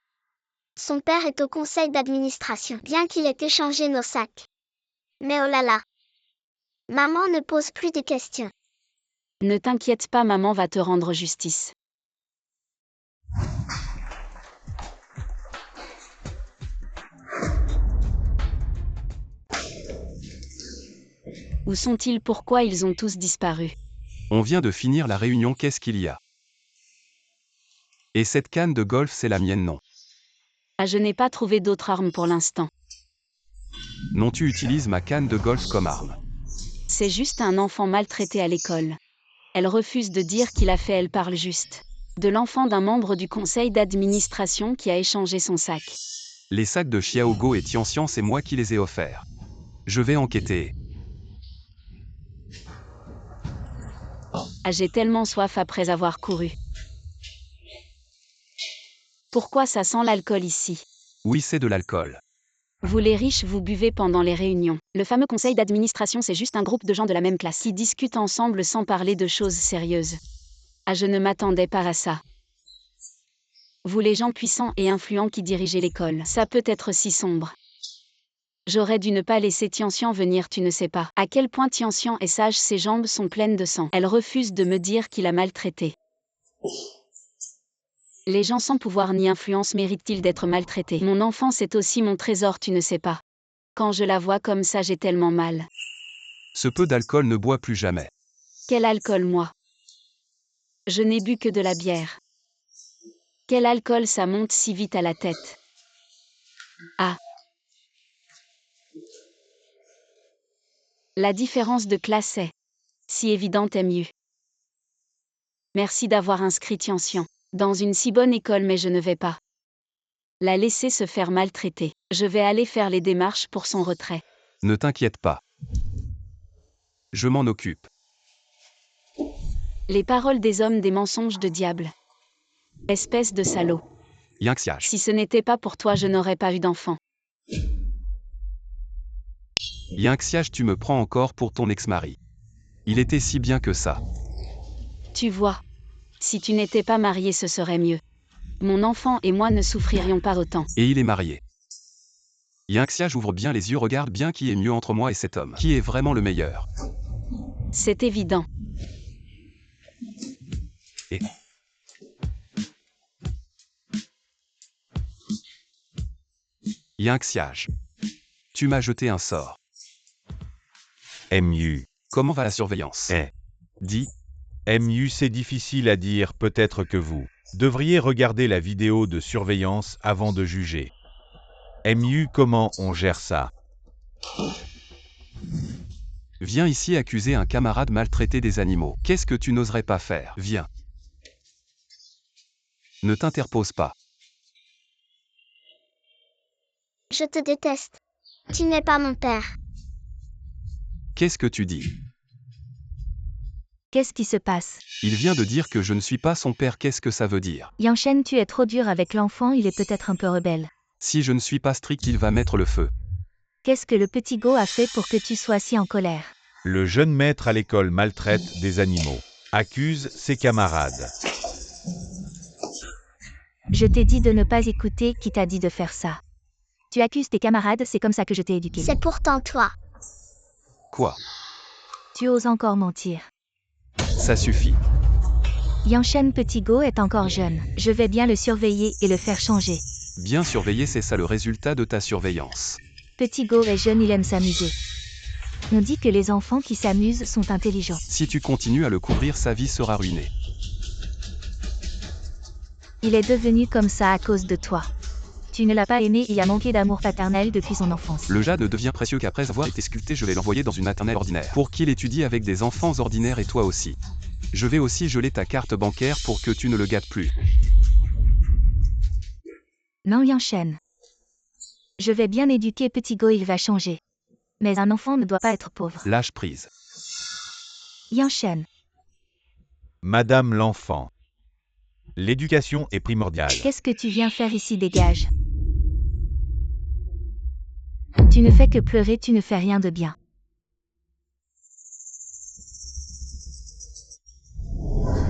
Son père est au conseil d'administration, bien qu'il ait échangé nos sacs. Mais oh là là. Maman ne pose plus de questions. Ne t'inquiète pas, maman va te rendre justice. Où sont-ils? Pourquoi ils ont tous disparu? On vient de finir la réunion, qu'est-ce qu'il y a? Et cette canne de golf, c'est la mienne, non? Ah, je n'ai pas trouvé d'autre arme pour l'instant. Non, tu utilises ma canne de golf comme arme. C'est juste un enfant maltraité à l'école. Elle refuse de dire qu'il a fait, elle parle juste de l'enfant d'un membre du conseil d'administration qui a échangé son sac. Les sacs de Xiaogo et Tianxian, c'est moi qui les ai offerts. Je vais enquêter. Ah, j'ai tellement soif après avoir couru. Pourquoi ça sent l'alcool ici? Oui, c'est de l'alcool. Vous les riches, vous buvez pendant les réunions. Le fameux conseil d'administration, c'est juste un groupe de gens de la même classe qui discutent ensemble sans parler de choses sérieuses. Ah, je ne m'attendais pas à ça. Vous les gens puissants et influents qui dirigez l'école, ça peut être si sombre. J'aurais dû ne pas laisser Tianxian venir, tu ne sais pas à quel point Tianxian est sage, ses jambes sont pleines de sang. Elle refuse de me dire qu'il a maltraité. Les gens sans pouvoir ni influence méritent-ils d'être maltraités? Mon enfant, c'est aussi mon trésor, tu ne sais pas. Quand je la vois comme ça, j'ai tellement mal. Ce peu d'alcool ne boit plus jamais. Quel alcool, moi? Je n'ai bu que de la bière. Quel alcool, ça monte si vite à la tête. Ah. La différence de classe est si évidente, MU. Merci d'avoir inscrit Tianxian dans une si bonne école, mais je ne vais pas la laisser se faire maltraiter. Je vais aller faire les démarches pour son retrait. Ne t'inquiète pas. Je m'en occupe. Les paroles des hommes, des mensonges de diable. Espèce de salaud. Yinxiage. Si ce n'était pas pour toi, je n'aurais pas eu d'enfant. Yinxiage, tu me prends encore pour ton ex-mari. Il était si bien que ça. Tu vois. Si tu n'étais pas marié, ce serait mieux. Mon enfant et moi ne souffririons pas autant. Et il est marié. Yinxiage ouvre bien les yeux, regarde bien qui est mieux entre moi et cet homme. Qui est vraiment le meilleur. C'est évident. Et... Yinxiage. Tu m'as jeté un sort. MU. Comment va la surveillance? Dis. MU, c'est difficile à dire, peut-être que vous devriez regarder la vidéo de surveillance avant de juger. MU, comment on gère ça? Viens ici accuser un camarade maltraité des animaux. Qu'est-ce que tu n'oserais pas faire? Viens. Ne t'interpose pas. Je te déteste. Tu n'es pas mon père. Qu'est-ce que tu dis? Qu'est-ce qui se passe? Il vient de dire que je ne suis pas son père. Qu'est-ce que ça veut dire? Yanshen, tu es trop dur avec l'enfant, il est peut-être un peu rebelle. Si je ne suis pas strict, il va mettre le feu. Qu'est-ce que le petit Go a fait pour que tu sois si en colère? Le jeune maître à l'école maltraite des animaux. Accuse ses camarades. Je t'ai dit de ne pas écouter, qui t'a dit de faire ça? Tu accuses tes camarades, c'est comme ça que je t'ai éduqué. C'est pourtant toi. Quoi? Tu oses encore mentir. Ça suffit. Yanshen Petit Go est encore jeune. Je vais bien le surveiller et le faire changer. Bien surveiller, c'est ça le résultat de ta surveillance. Petit Go est jeune, il aime s'amuser. On dit que les enfants qui s'amusent sont intelligents. Si tu continues à le couvrir, sa vie sera ruinée. Il est devenu comme ça à cause de toi. Tu ne l'as pas aimé, il a manqué d'amour paternel depuis son enfance. Le jade devient précieux qu'après avoir été sculpté, je vais l'envoyer dans une maternelle ordinaire pour qu'il étudie avec des enfants ordinaires, et toi aussi. Je vais aussi geler ta carte bancaire pour que tu ne le gâtes plus. Non, Yanshen. Je vais bien éduquer Petit Go, il va changer. Mais un enfant ne doit pas être pauvre. Lâche prise. Yanshen. Madame l'enfant. L'éducation est primordiale. Qu'est-ce que tu viens faire ici, dégage. Tu ne fais que pleurer, tu ne fais rien de bien.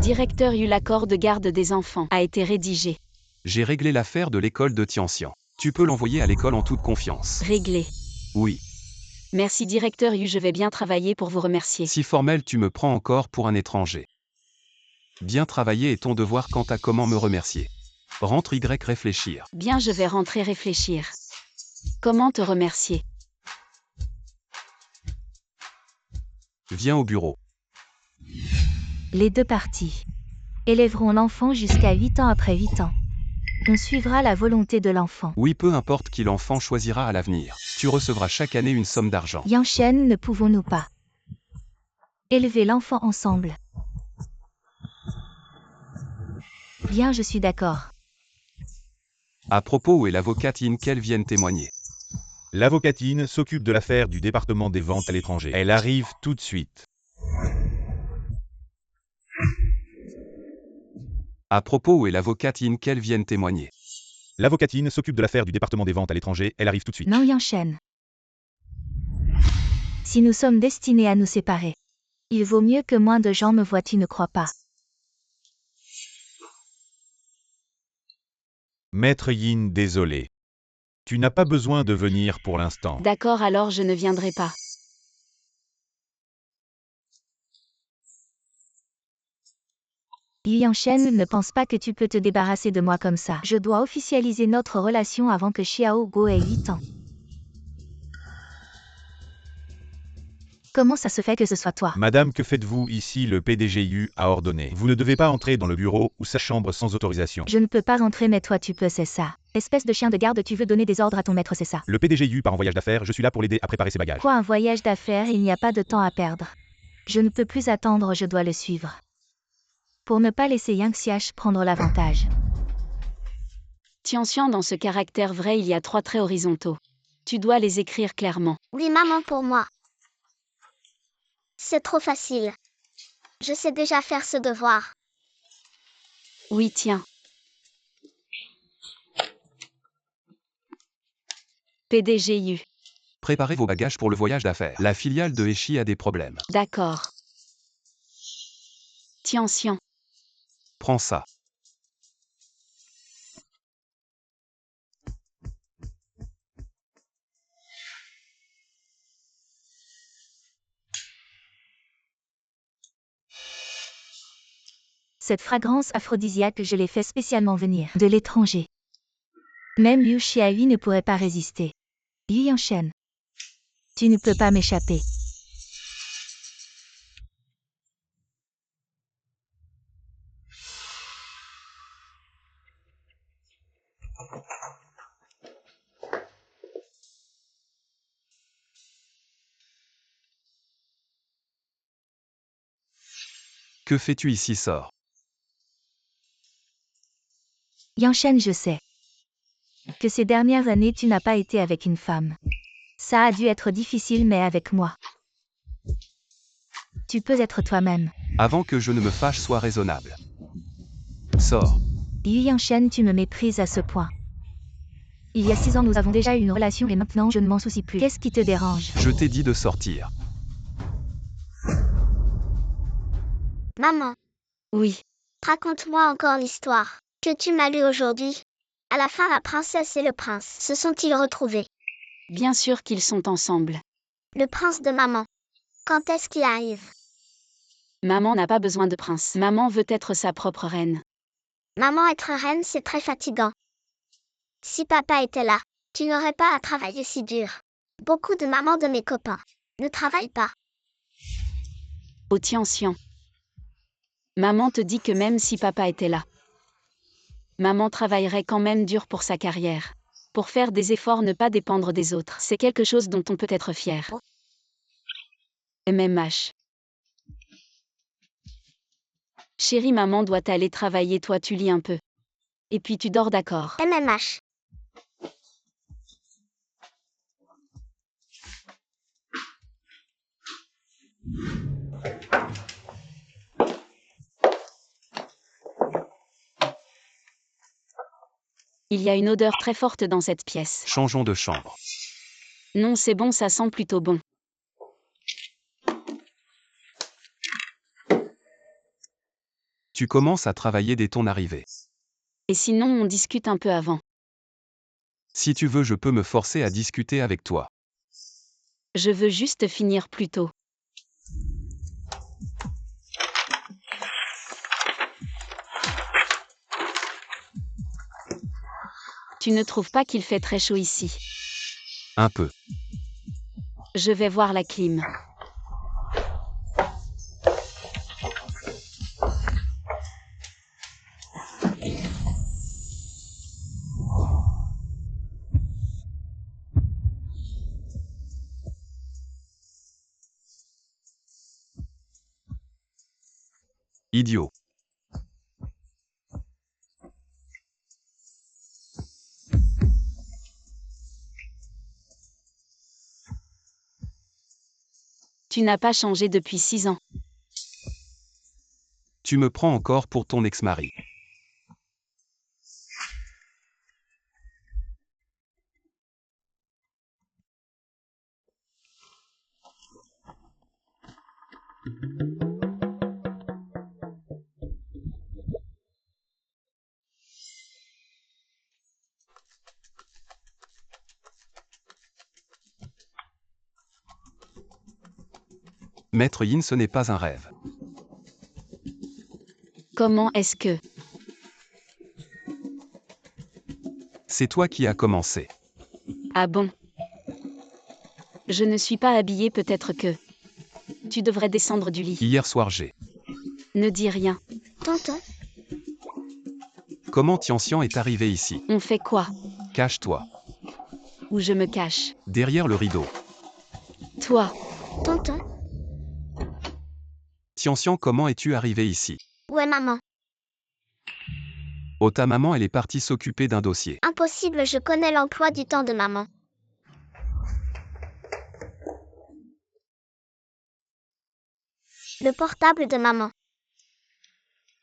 Directeur eu l'accord de garde des enfants a été rédigé. J'ai réglé l'affaire de l'école de Tianxian. Tu peux l'envoyer à l'école en toute confiance. Réglé. Oui. Merci directeur Yu, je vais bien travailler pour vous remercier. Si formel, tu me prends encore pour un étranger. Bien travailler est ton devoir quant à comment me remercier. Rentre Y réfléchir. Bien, je vais rentrer réfléchir. Comment te remercier? Viens au bureau. Les deux parties élèveront l'enfant jusqu'à 8 ans. Après 8 ans, on suivra la volonté de l'enfant. Oui, peu importe qui l'enfant choisira à l'avenir. Tu recevras chaque année une somme d'argent. Yanshen, ne pouvons-nous pas élever l'enfant ensemble? Bien, je suis d'accord. À propos, où est l'avocate In qu'elle vienne témoigner? L'avocatine s'occupe de l'affaire du département des ventes à l'étranger. Elle arrive tout de suite. À propos, où est l'avocate In qu'elle vienne témoigner? L'avocatine s'occupe de l'affaire du département des ventes à l'étranger. Elle arrive tout de suite. Non, Yanshen. Si nous sommes destinés à nous séparer, il vaut mieux que moins de gens me voient, tu ne crois pas? Maître Yin, désolé. Tu n'as pas besoin de venir pour l'instant. D'accord, alors je ne viendrai pas. Yanshen, ne pense pas que tu peux te débarrasser de moi comme ça. Je dois officialiser notre relation avant que Xiao Go ait 8 ans. Comment ça se fait que ce soit toi? Madame, que faites-vous ici? Le PDGU a ordonné. Vous ne devez pas entrer dans le bureau ou sa chambre sans autorisation. Je ne peux pas rentrer mais toi tu peux, c'est ça. Espèce de chien de garde, tu veux donner des ordres à ton maître, c'est ça. Le PDGU part en voyage d'affaires, je suis là pour l'aider à préparer ses bagages. Quoi, un voyage d'affaires? Il n'y a pas de temps à perdre. Je ne peux plus attendre, je dois le suivre. Pour ne pas laisser Yang Xiash prendre l'avantage. Tianxian, dans ce caractère vrai, il y a 3 traits horizontaux. Tu dois les écrire clairement. Oui, maman, pour moi. C'est trop facile. Je sais déjà faire ce devoir. Oui, tiens. PDGU. Préparez vos bagages pour le voyage d'affaires. La filiale de Heshi a des problèmes. D'accord. Tianxian. Prends ça. Cette fragrance aphrodisiaque, je l'ai fait spécialement venir de l'étranger. Même Liu Xiaoyi ne pourrait pas résister. Yu Yanshen. Tu ne peux pas m'échapper. Que fais-tu ici? Sors. Yanshen, je sais que ces dernières années tu n'as pas été avec une femme. Ça a dû être difficile mais avec moi. Tu peux être toi-même. Avant que je ne me fâche, sois raisonnable. Sors. Yu Yanshen, tu me méprises à ce point. Il y a 6 ans nous avons déjà eu une relation et maintenant je ne m'en soucie plus. Qu'est-ce qui te dérange? Je t'ai dit de sortir. Maman, Oui. raconte-moi encore l'histoire que tu m'as lue aujourd'hui. À la fin, la princesse et le prince se sont-ils retrouvés? Bien sûr qu'ils sont ensemble. Le prince de maman. Quand est-ce qu'il arrive? Maman n'a pas besoin de prince. Maman veut être sa propre reine. Maman, être reine, c'est très fatigant. Si papa était là, tu n'aurais pas à travailler si dur. Beaucoup de mamans de mes copains ne travaillent pas. Au Tianxian. Maman te dit que même si papa était là, maman travaillerait quand même dur pour sa carrière. Pour faire des efforts, ne pas dépendre des autres. C'est quelque chose dont on peut être fier. MMH. Chérie, maman doit aller travailler, toi tu lis un peu. Et puis tu dors, d'accord? MMH. Il y a une odeur très forte dans cette pièce. Changeons de chambre. Non, c'est bon, ça sent plutôt bon. Tu commences à travailler dès ton arrivée. Et sinon, on discute un peu avant. Si tu veux, je peux me forcer à discuter avec toi. Je veux juste finir plus tôt. Tu ne trouves pas qu'il fait très chaud ici? Un peu. Je vais voir la clim. Idiot. Tu n'as pas changé depuis 6 ans. Tu me prends encore pour ton ex-mari. Maître Yin, ce n'est pas un rêve. Comment est-ce que... C'est toi qui as commencé. Ah bon? Je ne suis pas habillée, peut-être que... Tu devrais descendre du lit. Hier soir j'ai. Ne dis rien. Tonton, Comment Tian est arrivé ici? On fait quoi? Cache-toi. Où je me cache? Derrière le rideau. Toi, tonton, Tian, comment es-tu arrivé ici? où est maman? Oh, ta maman, elle est partie s'occuper d'un dossier. Impossible, je connais l'emploi du temps de maman. Le portable de maman.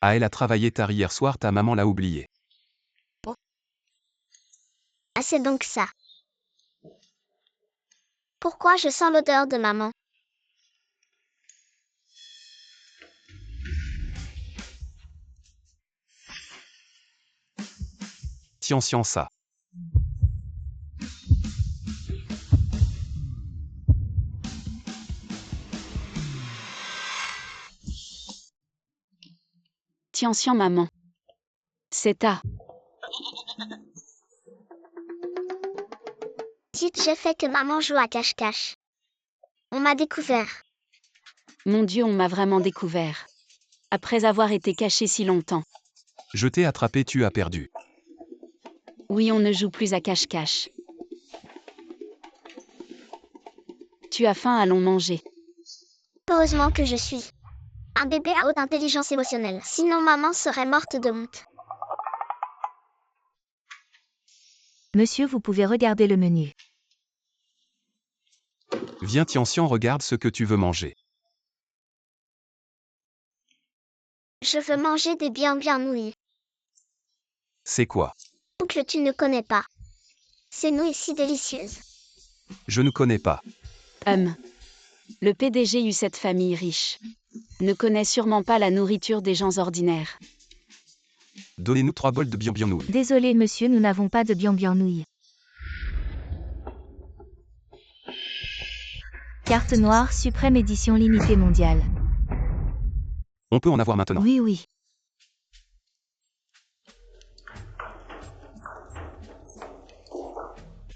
Ah, elle a travaillé tard hier soir, ta maman l'a oublié. Ah, c'est donc ça. Pourquoi je sens l'odeur de maman? Tian, ça. Tian, maman. C'est ta. Dites, j'ai fait que maman joue à cache-cache. On m'a découvert. Mon Dieu, on m'a vraiment découvert. Après avoir été caché si longtemps. Je t'ai attrapé, tu as perdu. Oui, on ne joue plus à cache-cache. Tu as faim, allons manger. Heureusement que je suis un bébé à haute intelligence émotionnelle. Sinon maman serait morte de honte. Monsieur, vous pouvez regarder le menu. Viens Tian, regarde ce que tu veux manger. Je veux manger des bien nouilles. C'est quoi? Que tu ne connais pas. Ces nouilles si délicieuses. Je ne connais pas. Le PDG de cette famille riche ne connaît sûrement pas la nourriture des gens ordinaires. Donnez-nous 3 bols de bien nouilles. Désolé monsieur, nous n'avons pas de bien nouilles. Carte noire suprême édition limitée mondiale. On peut en avoir maintenant. Oui.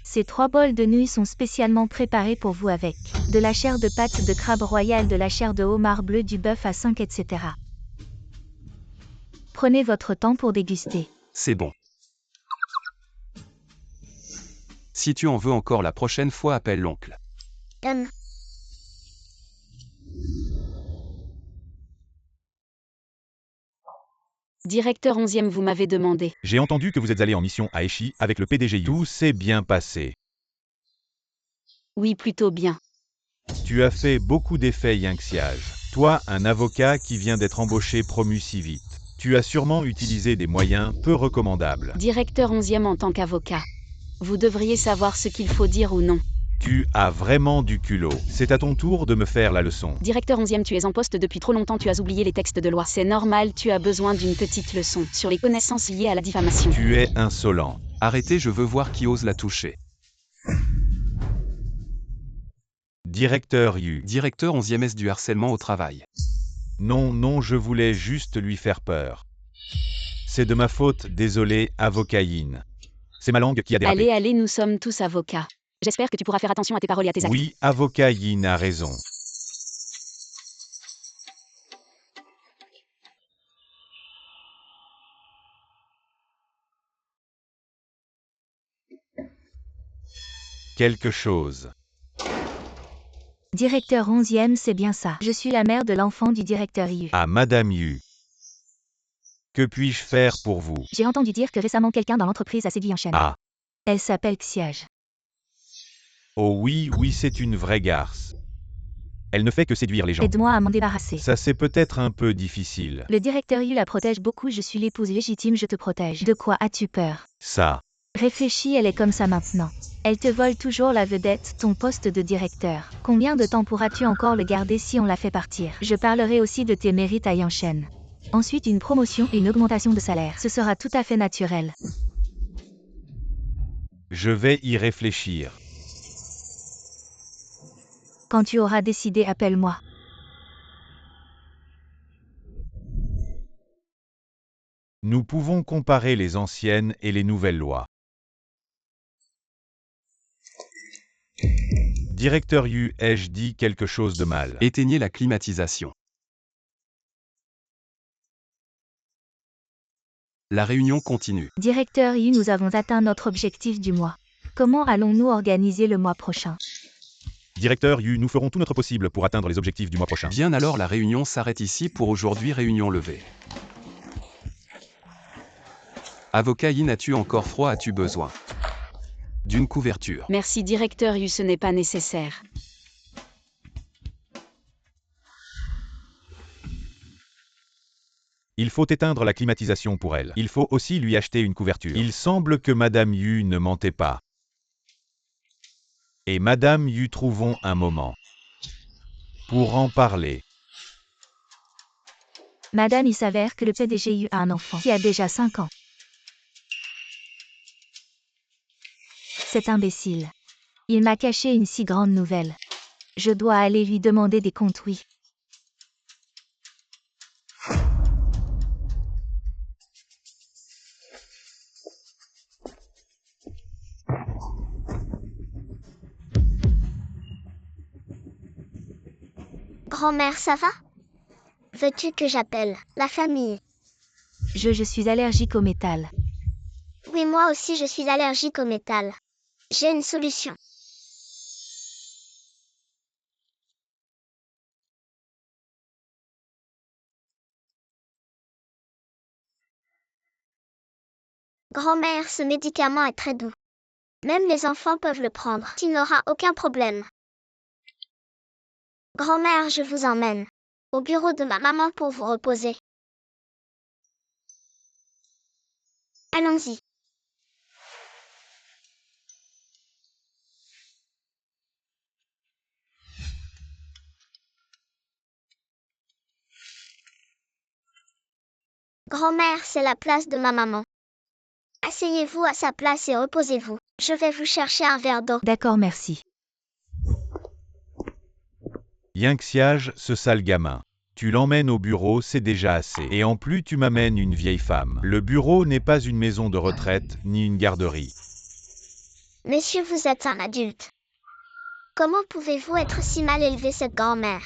Ces 3 bols de nouilles sont spécialement préparés pour vous avec de la chair de pâte de crabe royal, de la chair de homard bleu, du bœuf à 5, etc. Prenez votre temps pour déguster. C'est bon. Si tu en veux encore la prochaine fois, appelle l'oncle. Directeur 11e, vous m'avez demandé. J'ai entendu que vous êtes allé en mission à Eshi avec le PDG. Tout s'est bien passé. Oui, plutôt bien. Tu as fait beaucoup d'effets Yinxiage. Toi, un avocat qui vient d'être embauché promu si vite. Tu as sûrement utilisé des moyens peu recommandables. Directeur 11e en tant qu'avocat. Vous devriez savoir ce qu'il faut dire ou non. Tu as vraiment du culot. C'est à ton tour de me faire la leçon. Directeur 11e, tu es en poste depuis trop longtemps, tu as oublié les textes de loi. C'est normal, tu as besoin d'une petite leçon sur les connaissances liées à la diffamation. Tu es insolent. Arrêtez, je veux voir qui ose la toucher. Directeur Yu. Directeur 11e S du harcèlement au travail. Non, je voulais juste lui faire peur. C'est de ma faute, désolé, avocaïne. C'est ma langue qui a dérapé. Allez, nous sommes tous avocats. J'espère que tu pourras faire attention à tes paroles et à tes actes. Oui, avocaïne a raison. Quelque chose. Directeur 11e, c'est bien ça. Je suis la mère de l'enfant du directeur Yu. À Madame Yu. Que puis-je faire pour vous? J'ai entendu dire que récemment quelqu'un dans l'entreprise a séduit Yanchen. Ah. Elle s'appelle Xiage. Oh oui, c'est une vraie garce. Elle ne fait que séduire les gens. Aide-moi à m'en débarrasser. Ça c'est peut-être un peu difficile. Le directeur Yu la protège beaucoup, je suis l'épouse légitime, je te protège. De quoi as-tu peur? Ça. Réfléchis, elle est comme ça maintenant. Elle te vole toujours la vedette, ton poste de directeur. Combien de temps pourras-tu encore le garder si on la fait partir? Je parlerai aussi de tes mérites à Yanchen. Ensuite une promotion et une augmentation de salaire. Ce sera tout à fait naturel. Je vais y réfléchir. Quand tu auras décidé, appelle-moi. Nous pouvons comparer les anciennes et les nouvelles lois. Directeur Yu, ai-je dit quelque chose de mal? Éteignez la climatisation. La réunion continue. Directeur Yu, nous avons atteint notre objectif du mois. Comment allons-nous organiser le mois prochain? Directeur Yu, nous ferons tout notre possible pour atteindre les objectifs du mois prochain. Bien alors la réunion s'arrête ici pour aujourd'hui, réunion levée. Avocat Yin, as-tu encore froid? As-tu besoin d'une couverture? Merci directeur Yu, ce n'est pas nécessaire. Il faut éteindre la climatisation pour elle. Il faut aussi lui acheter une couverture. Il semble que Madame Yu ne mentait pas. Et Madame Yu, trouvons un moment pour en parler. Madame, il s'avère que le PDG Yu a un enfant qui a déjà 5 ans. Cet imbécile. Il m'a caché une si grande nouvelle. Je dois aller lui demander des comptes, oui. Grand-mère, ça va? Veux-tu que j'appelle la famille? Je suis allergique au métal. Oui, moi aussi je suis allergique au métal. J'ai une solution. Grand-mère, ce médicament est très doux. Même les enfants peuvent le prendre. Tu n'auras aucun problème. Grand-mère, je vous emmène au bureau de ma maman pour vous reposer. Allons-y. Grand-mère, c'est la place de ma maman. Asseyez-vous à sa place et reposez-vous. Je vais vous chercher un verre d'eau. D'accord, merci. Yinxiage, ce sale gamin. Tu l'emmènes au bureau, c'est déjà assez. Et en plus, tu m'amènes une vieille femme. Le bureau n'est pas une maison de retraite, ni une garderie. Monsieur, vous êtes un adulte. Comment pouvez-vous être si mal élevé, cette grand-mère?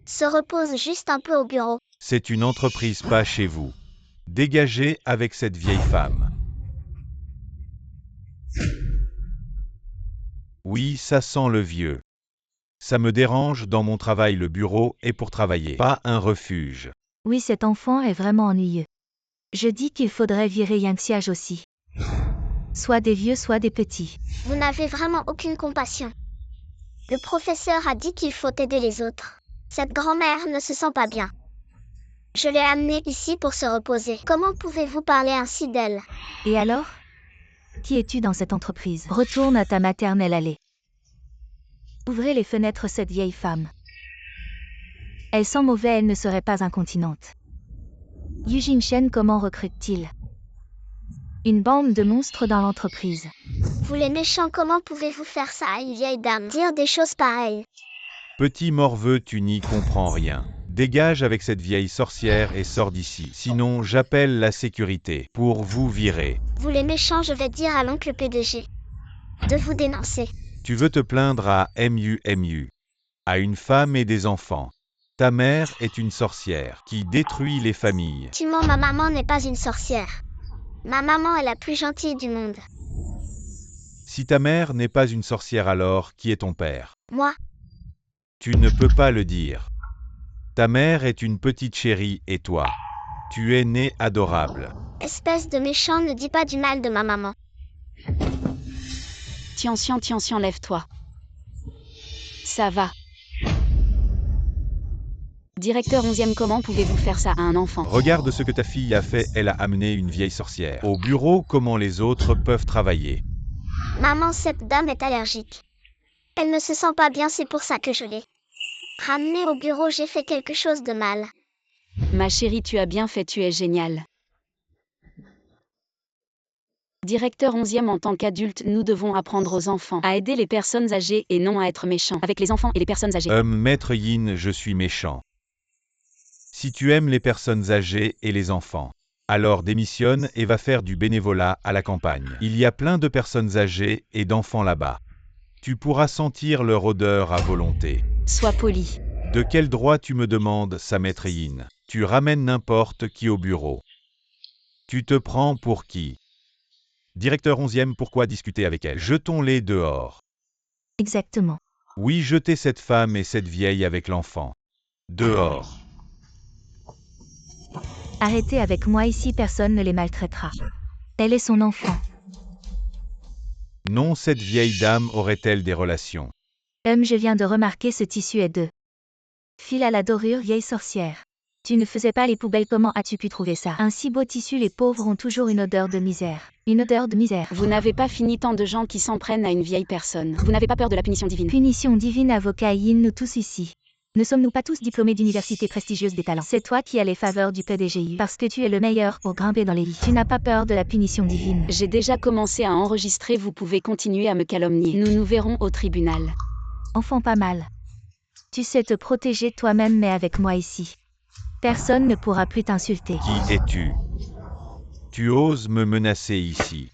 Se repose juste un peu au bureau. C'est une entreprise, pas chez vous. Dégagez avec cette vieille femme. Oui, ça sent le vieux. Ça me dérange dans mon travail, le bureau est pour travailler, pas un refuge. Oui, cet enfant est vraiment ennuyeux. Je dis qu'il faudrait virer Yinxiage aussi. Soit des vieux, soit des petits. Vous n'avez vraiment aucune compassion. Le professeur a dit qu'il faut aider les autres. Cette grand-mère ne se sent pas bien. Je l'ai amenée ici pour se reposer. Comment pouvez-vous parler ainsi d'elle? Et alors? Qui es-tu dans cette entreprise? Retourne à ta maternelle allée. Ouvrez les fenêtres, cette vieille femme. Elle sent mauvais, elle ne serait pas incontinente. Yu Jinshen, comment recrute-t-il? Une bande de monstres dans l'entreprise. Vous les méchants, comment pouvez-vous faire ça à une vieille dame? Dire des choses pareilles. Petit morveux, tu n'y comprends rien. Dégage avec cette vieille sorcière et sors d'ici. Sinon, j'appelle la sécurité pour vous virer. Vous les méchants, je vais dire à l'oncle PDG de vous dénoncer. Tu veux te plaindre à MU, à une femme et des enfants. Ta mère est une sorcière qui détruit les familles. Tu mens, ma maman n'est pas une sorcière. Ma maman est la plus gentille du monde. Si ta mère n'est pas une sorcière, alors qui est ton père? Moi, Tu ne peux pas le dire. Ta mère est une petite chérie et toi, tu es né adorable. espèce de méchant, ne dis pas du mal de ma maman. Tian, lève-toi. Ça va. Directeur 11e, comment pouvez-vous faire ça à un enfant? Regarde ce que ta fille a fait, elle a amené une vieille sorcière. Au bureau, comment les autres peuvent travailler? Maman, cette dame est allergique. Elle ne se sent pas bien, c'est pour ça que je l'ai ramenée au bureau. J'ai fait quelque chose de mal. Ma chérie, tu as bien fait, tu es génial. Directeur 11e, en tant qu'adulte, nous devons apprendre aux enfants à aider les personnes âgées et non à être méchants avec les enfants et les personnes âgées. Maître Yin, je suis méchant. Si tu aimes les personnes âgées et les enfants, alors démissionne et va faire du bénévolat à la campagne. Il y a plein de personnes âgées et d'enfants là-bas. Tu pourras sentir leur odeur à volonté. Sois poli. De quel droit tu me demandes, Sametrine? Tu ramènes n'importe qui au bureau. Tu te prends pour qui? Directeur 11e, pourquoi discuter avec elle? Jetons-les dehors. Exactement. Oui, jetez cette femme et cette vieille avec l'enfant. Dehors. Arrêtez avec moi ici, personne ne les maltraitera. Elle est son enfant. Non, cette vieille dame aurait-elle des relations? Je viens de remarquer ce tissu est de fil à la dorure, vieille sorcière. Tu ne faisais pas les poubelles, comment as-tu pu trouver ça? Un si beau tissu, les pauvres ont toujours une odeur de misère. Une odeur de misère. Vous n'avez pas fini, tant de gens qui s'en prennent à une vieille personne. Vous n'avez pas peur de la punition divine? Punition divine, avocat Yin, nous tous ici. Ne sommes-nous pas tous diplômés d'universités prestigieuses des talents? C'est toi qui as les faveurs du PDGU, parce que tu es le meilleur pour grimper dans les lits. Tu n'as pas peur de la punition divine? J'ai déjà commencé à enregistrer, vous pouvez continuer à me calomnier. Nous nous verrons au tribunal. Enfant pas mal. Tu sais te protéger toi-même, mais avec moi ici, personne ne pourra plus t'insulter. Qui es-tu? Tu oses me menacer ici?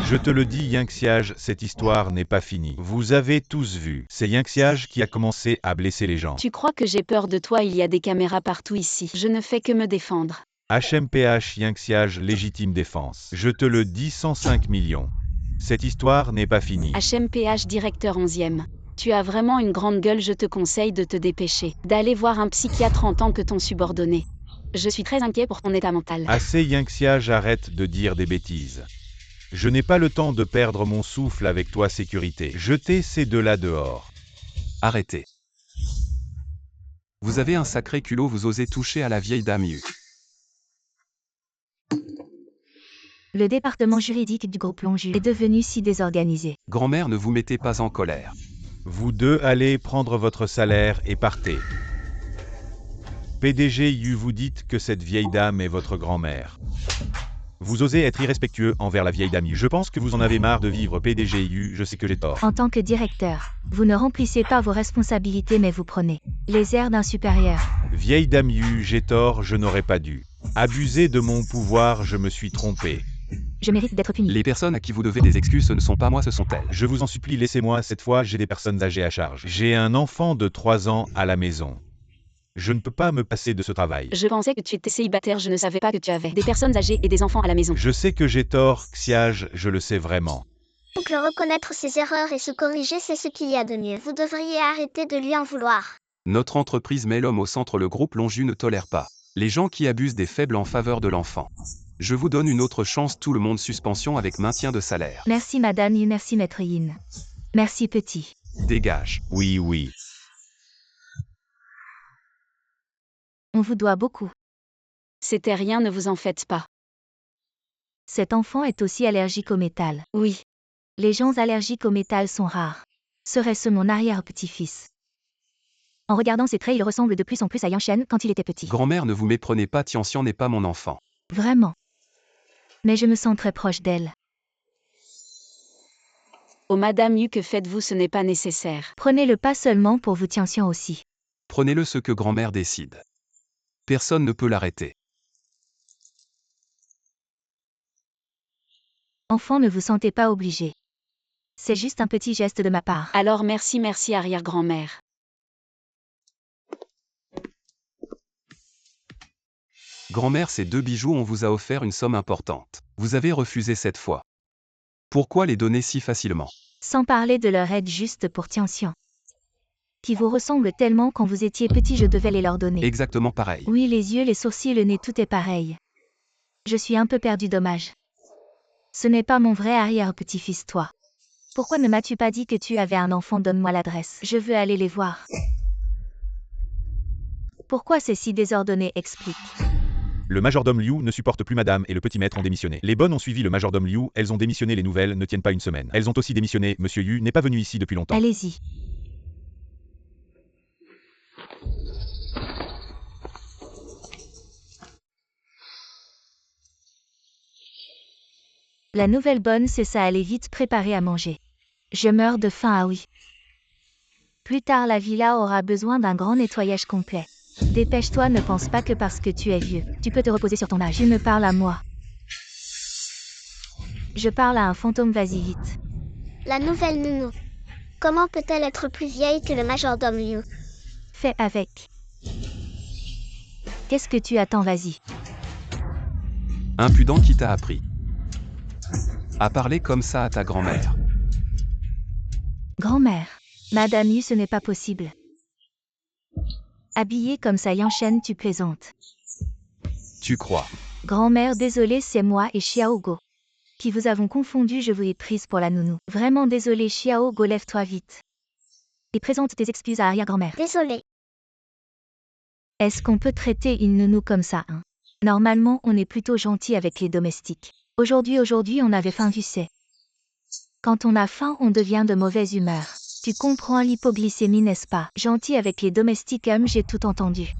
Je te le dis, Yinxiage, cette histoire n'est pas finie. Vous avez tous vu. C'est Yinxiage qui a commencé à blesser les gens. Tu crois que j'ai peur de toi? Il y a des caméras partout ici. Je ne fais que me défendre. HMPH Yinxiage, légitime défense. Je te le dis, 105 millions. Cette histoire n'est pas finie. HMPH directeur 11e. Tu as vraiment une grande gueule, je te conseille de te dépêcher, d'aller voir un psychiatre en tant que ton subordonné. Je suis très inquiet pour ton état mental. Assez Yinxiage, arrête de dire des bêtises. Je n'ai pas le temps de perdre mon souffle avec toi, sécurité. Jetez ces deux-là dehors. Arrêtez. Vous avez un sacré culot, vous osez toucher à la vieille dame Yu. Le département juridique du groupe Lonju est devenu si désorganisé. Grand-mère, ne vous mettez pas en colère. Vous deux allez prendre votre salaire et partez. PDG Yu, vous dites que cette vieille dame est votre grand-mère. Vous osez être irrespectueux envers la vieille dame Yu. Je pense que vous en avez marre de vivre, PDG Yu, je sais que j'ai tort. En tant que directeur, vous ne remplissez pas vos responsabilités, mais vous prenez les airs d'un supérieur. Vieille dame Yu, j'ai tort, je n'aurais pas dû. Abuser de mon pouvoir, je me suis trompé. Je mérite d'être puni. Les personnes à qui vous devez des excuses, ce ne sont pas moi, ce sont elles. Je vous en supplie, laissez-moi, cette fois j'ai des personnes âgées à charge. J'ai un enfant de 3 ans à la maison. Je ne peux pas me passer de ce travail. Je pensais que tu étais célibataire, je ne savais pas que tu avais des personnes âgées et des enfants à la maison. Je sais que j'ai tort, Xiage, je le sais vraiment. Donc reconnaître ses erreurs et se corriger, c'est ce qu'il y a de mieux. Vous devriez arrêter de lui en vouloir. Notre entreprise met l'homme au centre, le groupe Lonju ne tolère pas les gens qui abusent des faibles en faveur de l'enfant. Je vous donne une autre chance, tout le monde, suspension avec maintien de salaire. Merci madame Yu, merci maître Yin. Merci petit. Dégage. Oui, oui. On vous doit beaucoup. C'était rien, ne vous en faites pas. Cet enfant est aussi allergique au métal. Oui. Les gens allergiques au métal sont rares. Serait-ce mon arrière-petit-fils? En regardant ses traits, il ressemble de plus en plus à Yanshen quand il était petit. Grand-mère, ne vous méprenez pas, Tianxian n'est pas mon enfant. Vraiment. Mais je me sens très proche d'elle. Oh madame Yu, que faites-vous? Ce n'est pas nécessaire. Prenez-le pas seulement pour vous, Tianxian aussi. Prenez-le, ce que grand-mère décide. Personne ne peut l'arrêter. Enfant, ne vous sentez pas obligé. C'est juste un petit geste de ma part. Alors merci arrière-grand-mère. Grand-mère, ces 2 bijoux, on vous a offert une somme importante. Vous avez refusé cette fois. Pourquoi les donner si facilement? Sans parler de leur aide juste pour Tianxian, qui vous ressemble tellement. Quand vous étiez petit, je devais les leur donner. Exactement pareil. Oui, les yeux, les sourcils, le nez, tout est pareil. Je suis un peu perdu, dommage. Ce n'est pas mon vrai arrière-petit-fils, toi. Pourquoi ne m'as-tu pas dit que tu avais un enfant? Donne-moi l'adresse. Je veux aller les voir. Pourquoi c'est si désordonné? Explique. Le majordome Liu ne supporte plus madame et le petit maître ont démissionné. Les bonnes ont suivi le majordome Liu, elles ont démissionné, les nouvelles ne tiennent pas une semaine. Elles ont aussi démissionné, monsieur Yu n'est pas venu ici depuis longtemps. Allez-y. La nouvelle bonne, c'est ça, allez vite préparer à manger. Je meurs de faim, ah oui. Plus tard, la villa aura besoin d'un grand nettoyage complet. Dépêche-toi, ne pense pas que parce que tu es vieux, tu peux te reposer sur ton âge. Tu me parles à moi. Je parle à un fantôme, vas-y vite. La nouvelle nounou. Comment peut-elle être plus vieille que le majordome Liu? Fais avec. Qu'est-ce que tu attends, vas-y. Impudent qui t'a appris à parler comme ça à ta grand-mère. Grand-mère. Madame Yu, ce n'est pas possible. Habillée comme ça, Yanshen, tu plaisantes. Tu crois? Grand-mère, désolée, c'est moi et Xiaogo. Qui vous avons confondu, je vous ai prise pour la nounou. Vraiment désolée, Xiaogo, lève-toi vite. Et présente tes excuses à arrière-grand-mère. Désolée. Est-ce qu'on peut traiter une nounou comme ça, hein? Normalement, on est plutôt gentil avec les domestiques. Aujourd'hui, on avait faim, tu sais. Quand on a faim, on devient de mauvaise humeur. Tu comprends l'hypoglycémie, n'est-ce pas? Gentil avec les domestiques, j'ai tout entendu.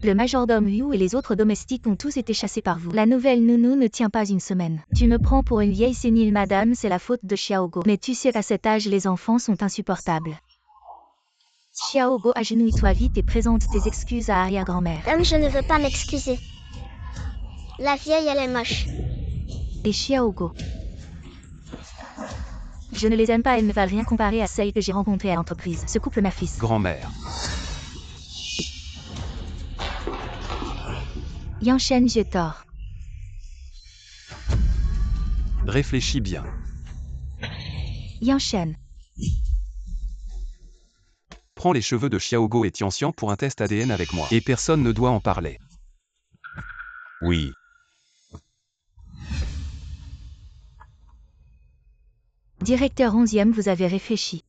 Le majordome Liu et les autres domestiques ont tous été chassés par vous. La nouvelle nounou ne tient pas une semaine. Tu me prends pour une vieille sénile, madame, c'est la faute de Xiaogo. Mais tu sais qu'à cet âge, les enfants sont insupportables. Xiaogo, agenouille-toi vite et présente tes excuses à arrière-grand-mère. Je ne veux pas m'excuser. La vieille, elle est moche. Et Xiaogo. Je ne les aime pas, elles ne valent rien comparé à celles que j'ai rencontrées à l'entreprise. Ce couple, ma fils. Grand-mère. Yanshen, j'ai tort. Réfléchis bien. Yanshen. Prends les cheveux de Xiaogo et Tianxian pour un test ADN avec moi. Et personne ne doit en parler. Oui. Directeur 11e, vous avez réfléchi.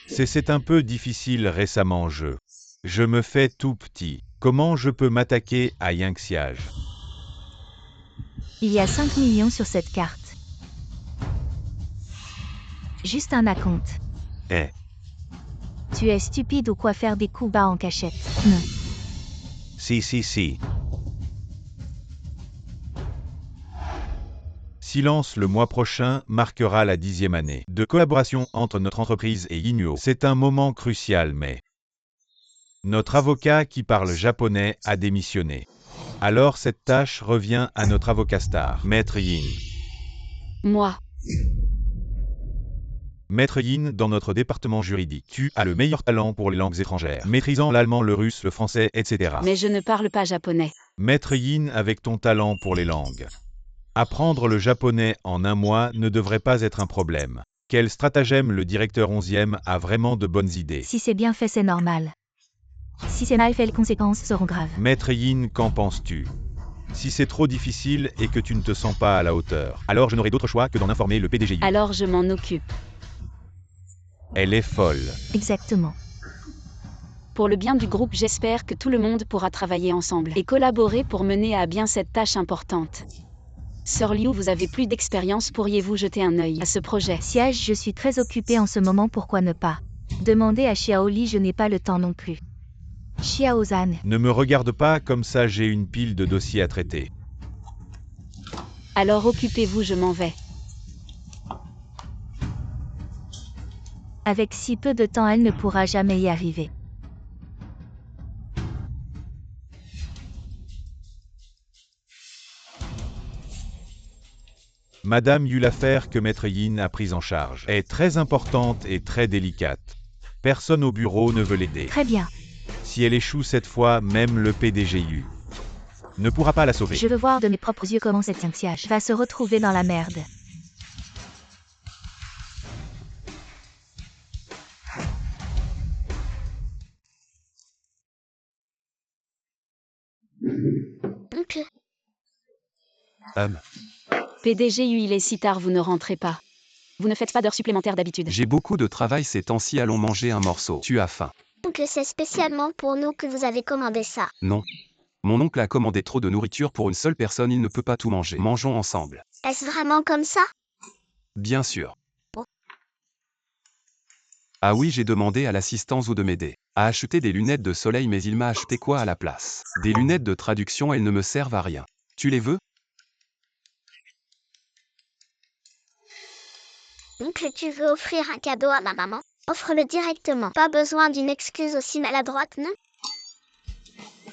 C'est un peu difficile récemment, je me fais tout petit. Comment je peux m'attaquer à Yangxiage? Il y a 5 millions sur cette carte. Juste un acompte. Eh. Tu es stupide ou quoi, faire des coups bas en cachette? Non. Si. Silence, le mois prochain marquera la 10e année de collaboration entre notre entreprise et Yinhuo. C'est un moment crucial, mais notre avocat qui parle japonais a démissionné. Alors cette tâche revient à notre avocat star, Maître Yin. Moi. Maître Yin, dans notre département juridique, tu as le meilleur talent pour les langues étrangères, maîtrisant l'allemand, le russe, le français, etc. Mais je ne parle pas japonais. Maître Yin, avec ton talent pour les langues, apprendre le japonais en un mois ne devrait pas être un problème. Quel stratagème, le directeur 11e a vraiment de bonnes idées. Si c'est bien fait, c'est normal. Si c'est mal fait, les conséquences seront graves. Maître Yin, qu'en penses-tu? Si c'est trop difficile et que tu ne te sens pas à la hauteur, alors je n'aurai d'autre choix que d'en informer le PDGI. Alors je m'en occupe. Elle est folle. Exactement. Pour le bien du groupe, j'espère que tout le monde pourra travailler ensemble et collaborer pour mener à bien cette tâche importante. Sœur Liu, vous avez plus d'expérience, pourriez-vous jeter un œil à ce projet? Siège, je suis très occupée en ce moment, pourquoi ne pas? Demandez à Xiao Li, je n'ai pas le temps non plus. Xiao Zhan. Ne me regarde pas comme ça, j'ai une pile de dossiers à traiter. Alors occupez-vous, je m'en vais. Avec si peu de temps, elle ne pourra jamais y arriver. Madame Yu, l'affaire que Maître Yin a prise en charge est très importante et très délicate. Personne au bureau ne veut l'aider. Très bien. Si elle échoue cette fois, même le PDGU ne pourra pas la sauver. Je veux voir de mes propres yeux comment cette Yangxiage va se retrouver dans la merde. Ok. PDGU, il est si tard, vous ne rentrez pas. Vous ne faites pas d'heures supplémentaires d'habitude. J'ai beaucoup de travail ces temps-ci, allons manger un morceau. Tu as faim? Donc c'est spécialement pour nous que vous avez commandé ça. Non. Mon oncle a commandé trop de nourriture pour une seule personne, il ne peut pas tout manger. Mangeons ensemble. Est-ce vraiment comme ça? Bien sûr. Bon. Ah oui, j'ai demandé à l'assistance ou de m'aider à acheter des lunettes de soleil, mais il m'a acheté quoi à la place? Des lunettes de traduction, elles ne me servent à rien. Tu les veux? Donc tu veux offrir un cadeau à ma maman? Offre-le directement. Pas besoin d'une excuse aussi maladroite, non?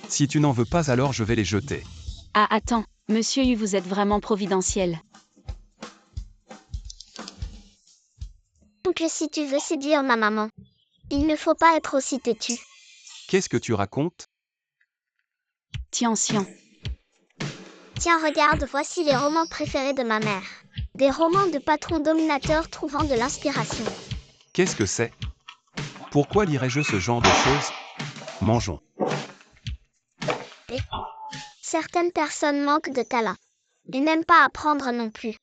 Si tu n'en veux pas, alors je vais les jeter. Ah attends, monsieur Yu, vous êtes vraiment providentiel. que si tu veux séduire ma maman, il ne faut pas être aussi têtu. Qu'est-ce que tu racontes? Tian-Xian. Tiens, regarde, voici les romans préférés de ma mère. Des romans de patrons dominateurs trouvant de l'inspiration. Qu'est-ce que c'est? Pourquoi lirais-je ce genre de choses? Mangeons. Certaines personnes manquent de talent. Ils n'aiment pas apprendre non plus.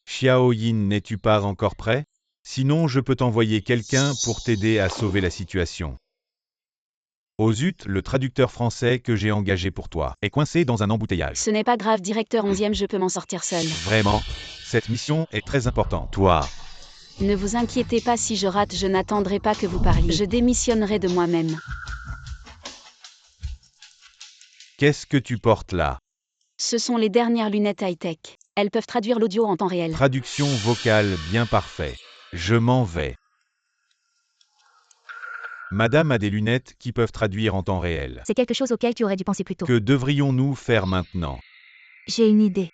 Xiao Yin, n'es-tu pas encore prêt? Sinon, je peux t'envoyer quelqu'un pour t'aider à sauver la situation. Oh zut, le traducteur français que j'ai engagé pour toi est coincé dans un embouteillage. Ce n'est pas grave, directeur 11e, je peux m'en sortir seul. Vraiment, cette mission est très importante. Toi, Ne vous inquiétez pas, si je rate, je n'attendrai pas que vous parliez. Je démissionnerai de moi-même. qu'est-ce que tu portes là? Ce sont les dernières lunettes high-tech. Elles peuvent traduire l'audio en temps réel. Traduction vocale bien parfait. Je m'en vais. Madame a des lunettes qui peuvent traduire en temps réel. C'est quelque chose auquel tu aurais dû penser plus tôt. Que devrions-nous faire maintenant? J'ai une idée.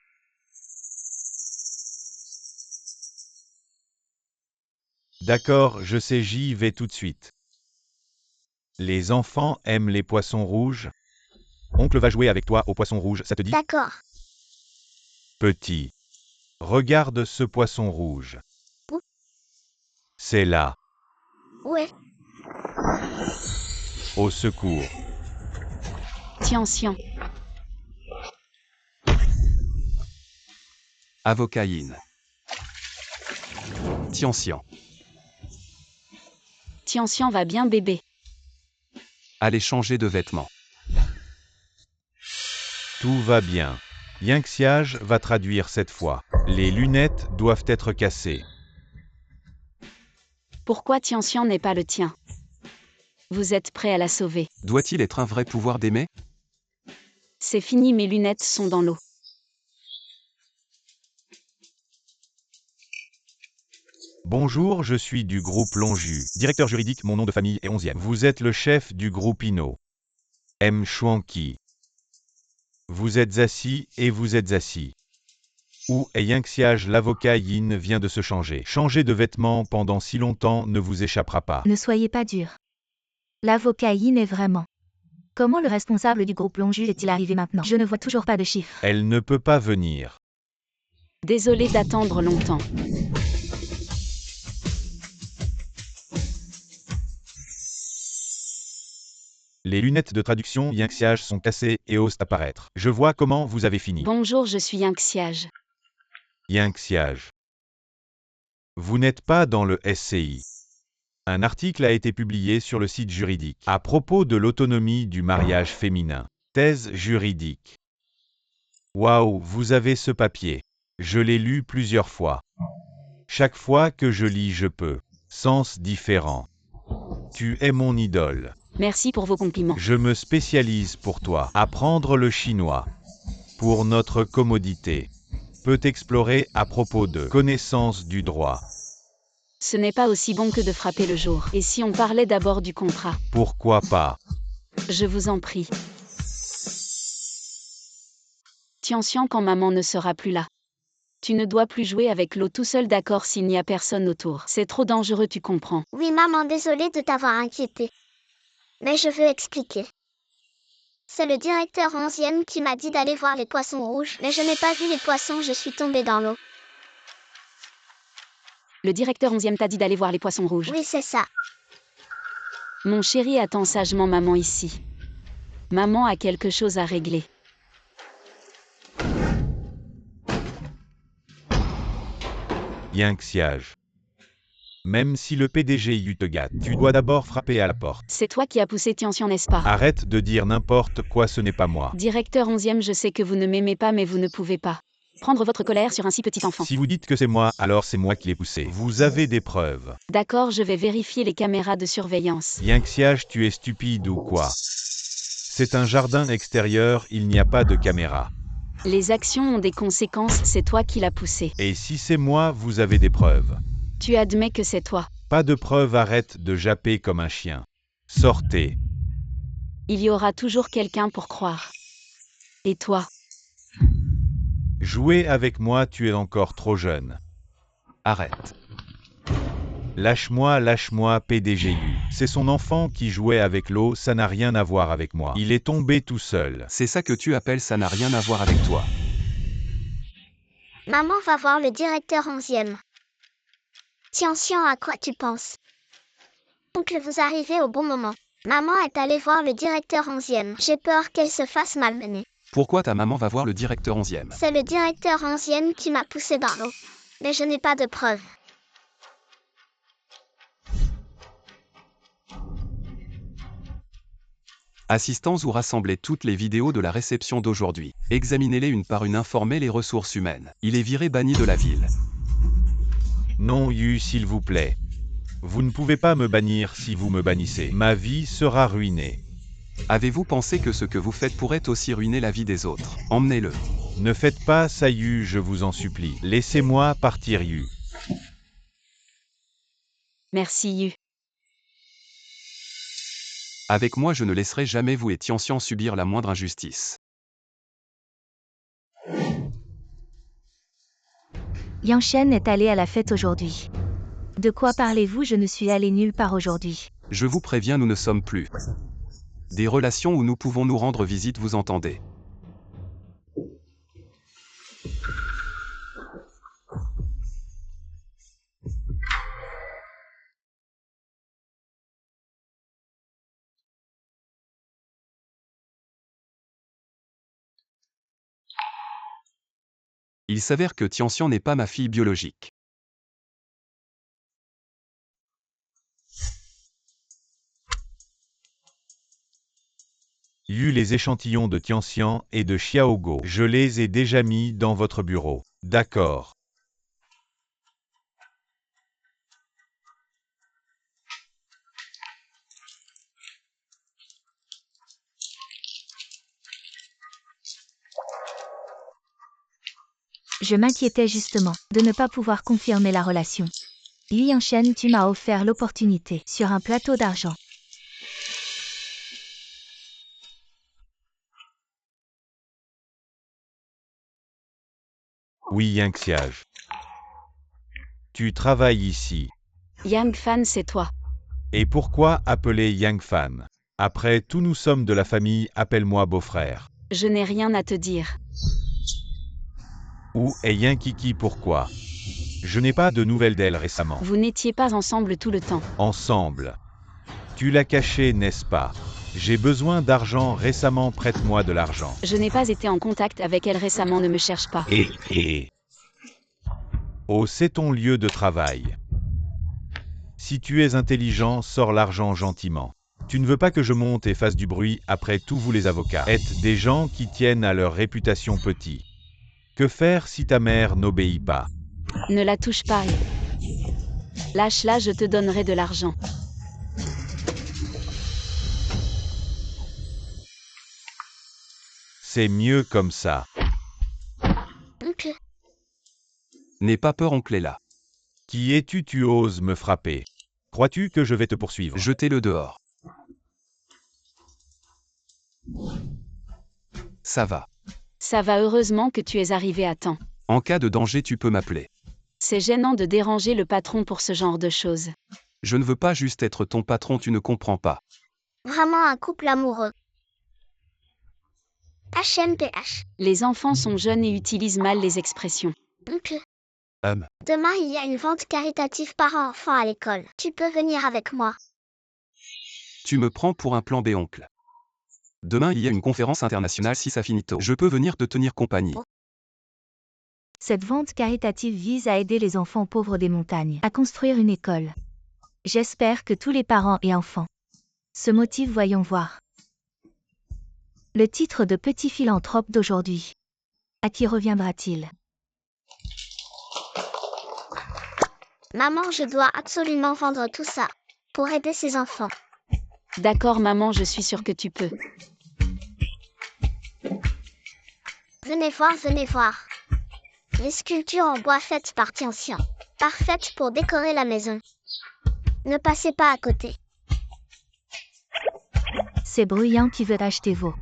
D'accord, je sais, j'y vais tout de suite. Les enfants aiment les poissons rouges? Oncle va jouer avec toi au poisson rouge, ça te dit? D'accord. Petit. Regarde ce poisson rouge. Où? C'est là. Ouais. Au secours. Tian-Xian. Avocaïne. Tian-Xian. Tian-Xian va bien, bébé. Allez changer de vêtements. Tout va bien. Yingxiage va traduire cette fois. Les lunettes doivent être cassées. Pourquoi Tian-Xian n'est pas le tien? Vous êtes prêt à la sauver? Doit-il être un vrai pouvoir d'aimer? C'est fini, mes lunettes sont dans l'eau. Bonjour, je suis du groupe Longju. Directeur juridique, mon nom de famille est 11e. Vous êtes le chef du groupe Inno. M. Chuanqi. Vous êtes assis et vous êtes assis. Où est Yingxiage? L'avocat Yin vient de se changer. Changer de vêtements pendant si longtemps ne vous échappera pas. Ne soyez pas dur. L'avocat Yin est vraiment. Comment le responsable du groupe Longju est-il arrivé maintenant? Je ne vois toujours pas de chiffres. Elle ne peut pas venir. Désolé d'attendre longtemps. Les lunettes de traduction Yingxiage sont cassées et osent apparaître. Je vois comment vous avez fini. Bonjour, je suis Yingxiage. Yingxiage. Vous n'êtes pas dans le SCI. Un article a été publié sur le site juridique à propos de l'autonomie du mariage féminin. Thèse juridique. Waouh, vous avez ce papier. Je l'ai lu plusieurs fois. Chaque fois que je lis, je peux. Sens différent. Tu es mon idole. Merci pour vos compliments. Je me spécialise pour toi. Apprendre le chinois. Pour notre commodité. Peut explorer à propos de connaissance du droit. Ce n'est pas aussi bon que de frapper le jour. Et si on parlait d'abord du contrat? Pourquoi pas? Je vous en prie. Tian-Xian, quand maman ne sera plus là. Tu ne dois plus jouer avec l'eau tout seul, d'accord, s'il n'y a personne autour. C'est trop dangereux, tu comprends. Oui, maman, désolée de t'avoir inquiété. Mais je veux expliquer. C'est le directeur 11e qui m'a dit d'aller voir les poissons rouges, mais je n'ai pas vu les poissons, je suis tombée dans l'eau. Le directeur 11e t'a dit d'aller voir les poissons rouges. Oui, c'est ça. Mon chéri, attends sagement maman ici. Maman a quelque chose à régler. Yingxiage. Même si le PDG Yu te gâte, tu dois d'abord frapper à la porte. C'est toi qui as poussé Tian-Xian, n'est-ce pas? Arrête de dire n'importe quoi, ce n'est pas moi. Directeur 11e, je sais que vous ne m'aimez pas, mais vous ne pouvez pas prendre votre colère sur un si petit enfant. Si vous dites que c'est moi, alors c'est moi qui l'ai poussé. Vous avez des preuves. D'accord, je vais vérifier les caméras de surveillance. Yingxiage, tu es stupide ou quoi? C'est un jardin extérieur, il n'y a pas de caméra. Les actions ont des conséquences, c'est toi qui l'as poussé. Et si c'est moi, vous avez des preuves. Tu admets que c'est toi. Pas de preuves, arrête de japper comme un chien. Sortez. Il y aura toujours quelqu'un pour croire. Et toi? Jouer avec moi, tu es encore trop jeune. Arrête. Lâche-moi, PDGU. C'est son enfant qui jouait avec l'eau, ça n'a rien à voir avec moi. Il est tombé tout seul. C'est ça que tu appelles ça n'a rien à voir avec toi. Maman va voir le directeur 11e. Tiens, à quoi tu penses? Oncle, vous arrivez au bon moment. Maman est allée voir le directeur 11e. J'ai peur qu'elle se fasse malmener. Pourquoi ta maman va voir le directeur 11e? C'est le directeur 11e qui m'a poussé dans l'eau. Mais je n'ai pas de preuves. Assistants ou rassemblez toutes les vidéos de la réception d'aujourd'hui. Examinez-les une par une, informez les ressources humaines. Il est viré, banni de la ville. Non, Yu, s'il vous plaît. Vous ne pouvez pas me bannir si vous me bannissez. Ma vie sera ruinée. Avez-vous pensé que ce que vous faites pourrait aussi ruiner la vie des autres? Emmenez-le. Ne faites pas ça, Yu, je vous en supplie. Laissez-moi partir, Yu. Merci Yu. Avec moi, je ne laisserai jamais vous et Tianxian subir la moindre injustice. Yangshen est allé à la fête aujourd'hui. De quoi parlez-vous? Je ne suis allé nulle part aujourd'hui. Je vous préviens, nous ne sommes plus des relations où nous pouvons nous rendre visite, vous entendez? Il s'avère que Tianxian n'est pas ma fille biologique. Yu, les échantillons de Tianxian et de Xiaogo. Je les ai déjà mis dans votre bureau. D'accord. Je m'inquiétais justement de ne pas pouvoir confirmer la relation. Yu Yangshen, tu m'as offert l'opportunité sur un plateau d'argent. Oui, Yangxiage. Tu travailles ici. Yang Fan, c'est toi. Et pourquoi appeler Yang Fan? Après tout, nous sommes de la famille, appelle-moi beau-frère. Je n'ai rien à te dire. Où est Yankiki? Pourquoi? Je n'ai pas de nouvelles d'elle récemment. Vous n'étiez pas ensemble tout le temps. Ensemble. Tu l'as caché, n'est-ce pas? J'ai besoin d'argent récemment, prête-moi de l'argent. Je n'ai pas été en contact avec elle récemment, ne me cherche pas. Oh, c'est ton lieu de travail. Si tu es intelligent, sors l'argent gentiment. Tu ne veux pas que je monte et fasse du bruit, après tout vous les avocats êtes des gens qui tiennent à leur réputation petit. Que faire si ta mère n'obéit pas? Ne la touche pas. Lâche-la, je te donnerai de l'argent. C'est mieux comme ça. Oncle, N'aie pas peur, oncle est là. Qui es-tu? Tu oses me frapper? Crois-tu que je vais te poursuivre? Jetez-le dehors. Ça va. Ça va, heureusement que tu es arrivé à temps. En cas de danger, tu peux m'appeler. C'est gênant de déranger le patron pour ce genre de choses. Je ne veux pas juste être ton patron, tu ne comprends pas. vraiment un couple amoureux. HMPH. Les enfants sont jeunes et utilisent mal les expressions. Oncle, Hum. demain il y a une vente caritative parents-enfants à l'école. Tu peux venir avec moi. Tu me prends pour un plan B, oncle. Demain, il y a une conférence internationale si ça finit tôt. Je peux venir te tenir compagnie. Cette vente caritative vise à aider les enfants pauvres des montagnes à construire une école. J'espère que tous les parents et enfants se motivent. Voyons voir. Le titre de petit philanthrope d'aujourd'hui. À qui reviendra-t-il? Maman, je dois absolument vendre tout ça pour aider ces enfants. D'accord maman, je suis sûre que tu peux. Venez voir. Les sculptures en bois faites par Tianxian. Parfaites pour décorer la maison. Ne passez pas à côté. C'est bruyant qui veut acheter vos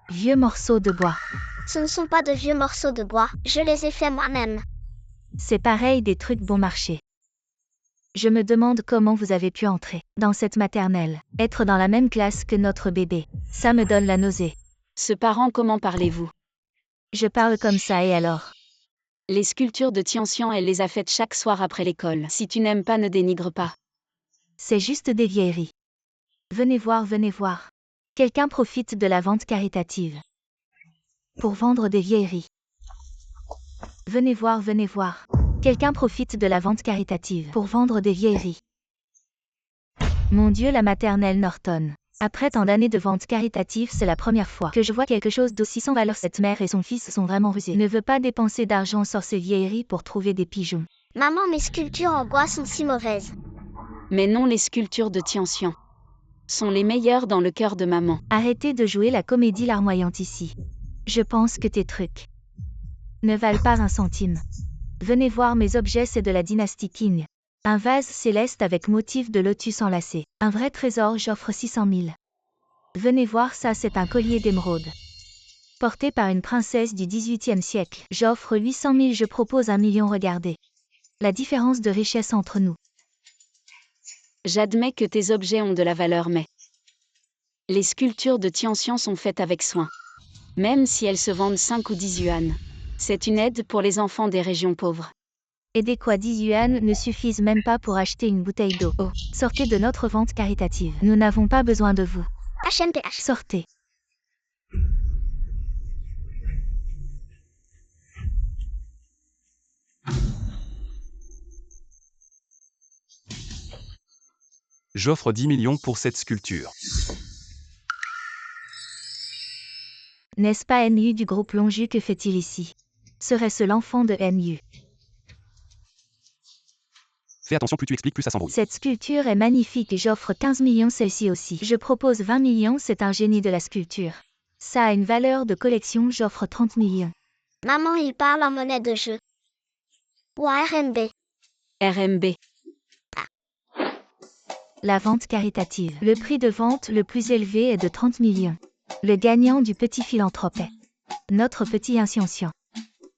vieux morceaux de bois. Ce ne sont pas de vieux morceaux de bois, je les ai faits moi-même. C'est pareil des trucs bon marché. Je me demande comment vous avez pu entrer dans cette maternelle, être dans la même classe que notre bébé. Ça me donne la nausée. Ce parent, comment parlez-vous? Je parle comme ça et alors? Les sculptures de Tianxian, elle les a faites chaque soir après l'école. Si tu n'aimes pas, ne dénigre pas. C'est juste des vieilleries. Venez voir, venez voir. Quelqu'un profite de la vente caritative pour vendre des vieilleries. Venez voir, venez voir. Quelqu'un profite de la vente caritative pour vendre des vieilleries. Mon Dieu, la maternelle Norton. Après tant d'années de vente caritative, c'est la première fois que je vois quelque chose d'aussi sans valeur. Cette mère et son fils sont vraiment rusés. Ne veut pas dépenser d'argent sur ces vieilleries pour trouver des pigeons. Maman, mes sculptures en bois sont si mauvaises. Mais non, les sculptures de Tianxian sont les meilleures dans le cœur de maman. Arrêtez de jouer la comédie larmoyante ici. Je pense que tes trucs ne valent pas un centime. Venez voir mes objets, c'est de la dynastie Qing. Un vase céleste avec motif de lotus enlacé. Un vrai trésor, j'offre 600 000. Venez voir ça, c'est un collier d'émeraude. Porté par une princesse du XVIIIe siècle. J'offre 800 000, je propose 1 million, regardez. La différence de richesse entre nous. J'admets que tes objets ont de la valeur, mais les sculptures de Tianxian sont faites avec soin. Même si elles se vendent 5 ou 10 yuan. C'est une aide pour les enfants des régions pauvres. Et des quoi 10 yuan ne suffisent même pas pour acheter une bouteille d'eau. Oh, sortez de notre vente caritative. Nous n'avons pas besoin de vous. HMPH. Sortez. J'offre 10 millions pour cette sculpture. N'est-ce pas NU du groupe Lonju? Que fait-il ici? Serait-ce l'enfant de NU? Fais attention, plus tu expliques, plus ça s'embrouille. Cette sculpture est magnifique et j'offre 15 millions, celle-ci aussi. Je propose 20 millions, c'est un génie de la sculpture. Ça a une valeur de collection, j'offre 30 millions. Maman, il parle en monnaie de jeu. Ou RMB. RMB. La vente caritative. Le prix de vente le plus élevé est de 30 millions. Le gagnant du petit philanthrope est notre petit inscient.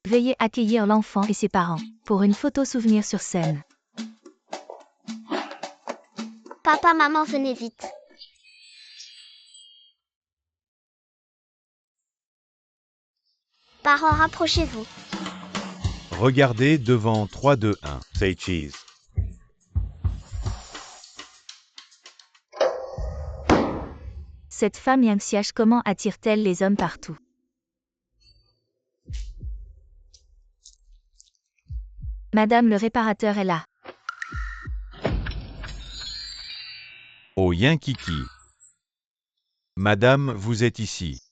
Veuillez accueillir l'enfant et ses parents pour une photo souvenir sur scène. Papa, maman, venez vite. Parents, rapprochez-vous. Regardez devant 3, 2, 1. Say cheese. Cette femme Yang Xiache, comment attire-t-elle les hommes partout? Madame le réparateur est là. Oh Yankiki. Madame, vous êtes ici.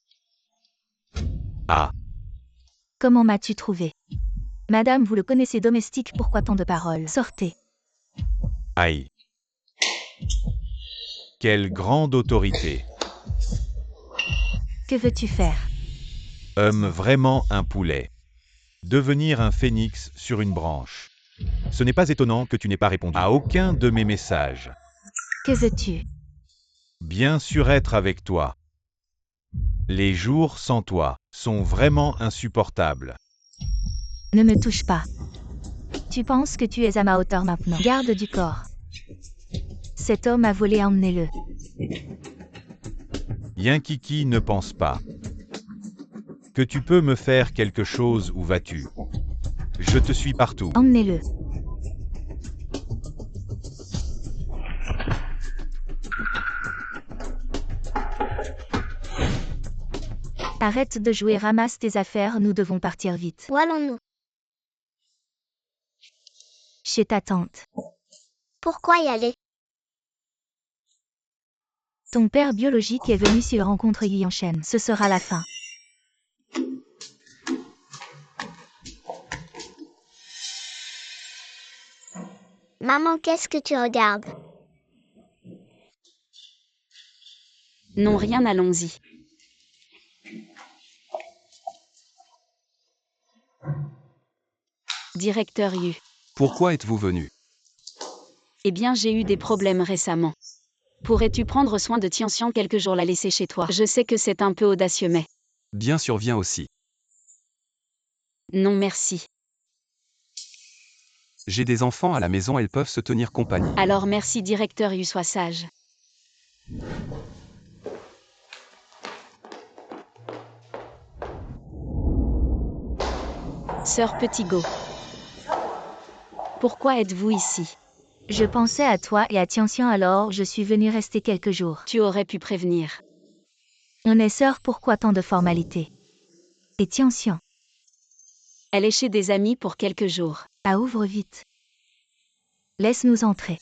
Ah. Comment m'as-tu trouvé? Madame, vous le connaissez, domestique, pourquoi tant de paroles? Sortez. Aïe. Quelle grande autorité. Que veux-tu faire? Vraiment un poulet. Devenir un phénix sur une branche. Ce n'est pas étonnant que tu n'aies pas répondu à aucun de mes messages. Que veux-tu? Bien sûr être avec toi. Les jours sans toi sont vraiment insupportables. Ne me touche pas. Tu penses que tu es à ma hauteur maintenant? Garde du corps. Cet homme a volé, emmenez-le. Yankiki ne pense pas que tu peux me faire quelque chose. Où vas-tu? Je te suis partout. Emmenez-le. Arrête de jouer, ramasse tes affaires, nous devons partir vite. Où allons-nous? Chez ta tante. Pourquoi y aller? Ton père biologique est venu s'il rencontre Yuanshen. Ce sera la fin. Maman, qu'est-ce que tu regardes? Non, rien, allons-y. Directeur Yu. Pourquoi êtes-vous venu? Eh bien, j'ai eu des problèmes récemment. Pourrais-tu prendre soin de Tianxian quelques jours, la laisser chez toi? Je sais que c'est un peu audacieux, mais... Bien sûr, viens aussi. Non merci. J'ai des enfants à la maison, elles peuvent se tenir compagnie. Alors merci directeur Yu, sois sage. Sœur Petit Go. Pourquoi êtes-vous ici? Je pensais à toi et à Tianxian, alors je suis venue rester quelques jours. Tu aurais pu prévenir. On est sœurs, pourquoi tant de formalités? Et Tianxian? Elle est chez des amis pour quelques jours. Ah, ouvre vite. Laisse-nous entrer.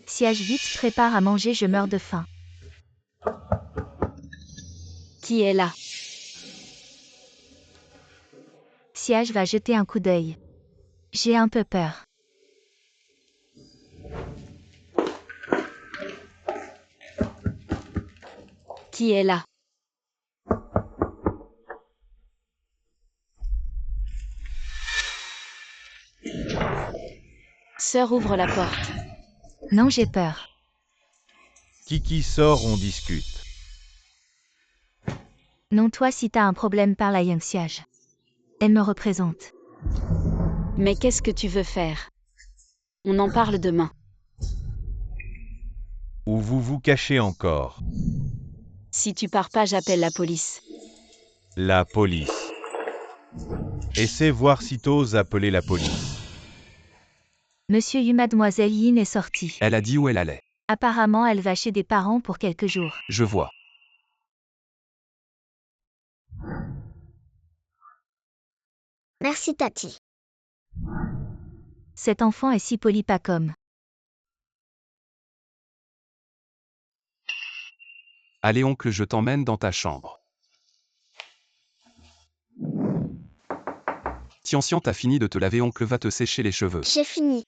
Siège vite, prépare à manger, je meurs de faim. Qui est là? Siège va jeter un coup d'œil. J'ai un peu peur. Qui est là? Sœur, ouvre la porte. Non, j'ai peur. Kiki sort, on discute. Non, toi, si t'as un problème, parle à Yang Siage. Elle me représente. Mais qu'est-ce que tu veux faire? On en parle demain. Où vous vous cachez encore? Si tu pars pas, j'appelle la police. La police. Essaie voir si t'oses appeler la police. Monsieur Yu, mademoiselle Yin est sortie. Elle a dit où elle allait. Apparemment, elle va chez des parents pour quelques jours. Je vois. Merci Tati. Cet enfant est si poli, pas comme. Allez oncle, je t'emmène dans ta chambre. Tianxian, t'as fini de te laver, oncle va te sécher les cheveux. J'ai fini.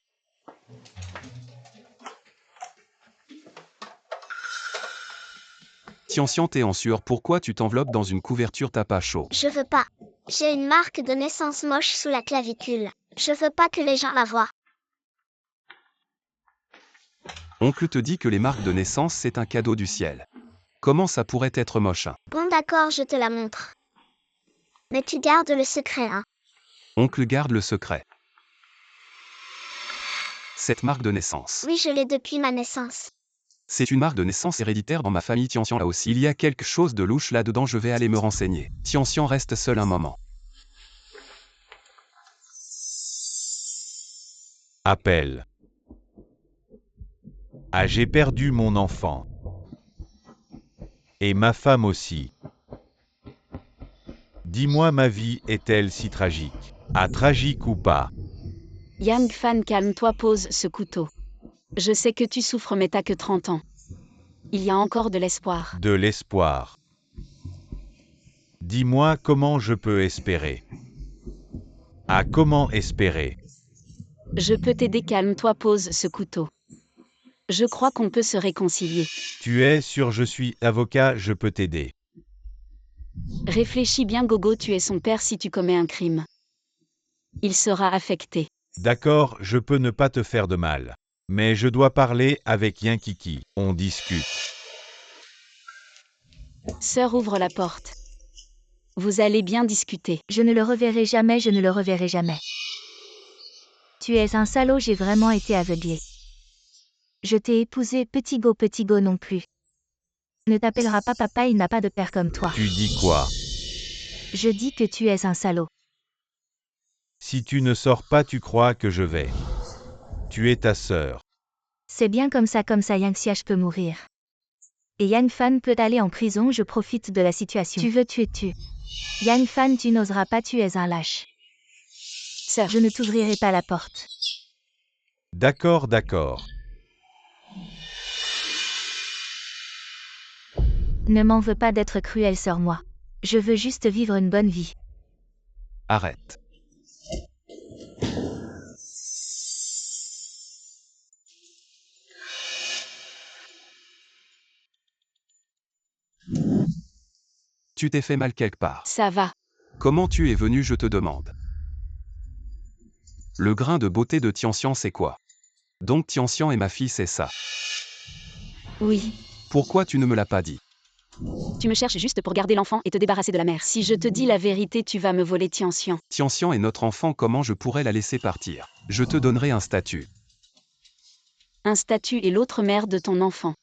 Tianxian, t'es en sueur, pourquoi tu t'enveloppes dans une couverture, t'as pas chaud? Je veux pas. J'ai une marque de naissance moche sous la clavicule. Je veux pas que les gens la voient. Oncle te dit que les marques de naissance c'est un cadeau du ciel. Comment ça pourrait être moche, hein? Bon d'accord, je te la montre. Mais tu gardes le secret, hein. Oncle garde le secret. Cette marque de naissance. Oui, je l'ai depuis ma naissance. C'est une marque de naissance héréditaire dans ma famille. Tianxian là aussi. Il y a quelque chose de louche là-dedans, je vais aller me renseigner. Tianxian reste seul un moment. Appel. Ah, j'ai perdu mon enfant. Et ma femme aussi. Dis-moi, ma vie est-elle si tragique? Ah, tragique ou pas? Yang Fan, calme-toi, pose ce couteau. Je sais que tu souffres, mais t'as que 30 ans. Il y a encore de l'espoir. De l'espoir. Dis-moi comment je peux espérer. Ah, comment espérer? Je peux t'aider, calme-toi, pose ce couteau. Je crois qu'on peut se réconcilier. Tu es sûr, je suis avocat, je peux t'aider. Réfléchis bien, Gogo, tu es son père si tu commets un crime. Il sera affecté. D'accord, je peux ne pas te faire de mal. Mais je dois parler avec Yankiki. On discute. Sœur, ouvre la porte. Vous allez bien discuter. Je ne le reverrai jamais, je ne le reverrai jamais. Tu es un salaud, j'ai vraiment été aveuglé. Je t'ai épousé, petit go non plus. Ne t'appellera pas papa, il n'a pas de père comme toi. Tu dis quoi? Je dis que tu es un salaud. Si tu ne sors pas, tu crois que je vais. Tu es ta sœur. C'est bien comme ça, Yang Siage peut mourir. Et Yang Fan peut aller en prison, je profite de la situation. Tu veux tuer, tu. Yang Fan, tu n'oseras pas, tu es un lâche. Sœur, Je ne t'ouvrirai pas la porte. D'accord, d'accord. Ne m'en veux pas d'être cruel, sœur, moi. Je veux juste vivre une bonne vie. Arrête. Tu t'es fait mal quelque part. Ça va. Comment tu es venu, je te demande. Le grain de beauté de Tianxian, c'est quoi? Donc Tianxian est ma fille, c'est ça. Oui. Pourquoi tu ne me l'as pas dit? Tu me cherches juste pour garder l'enfant et te débarrasser de la mère. Si je te dis la vérité, tu vas me voler Tianxian. Tianxian est notre enfant, comment je pourrais la laisser partir? Je te donnerai un statut. Un statut et l'autre mère de ton enfant.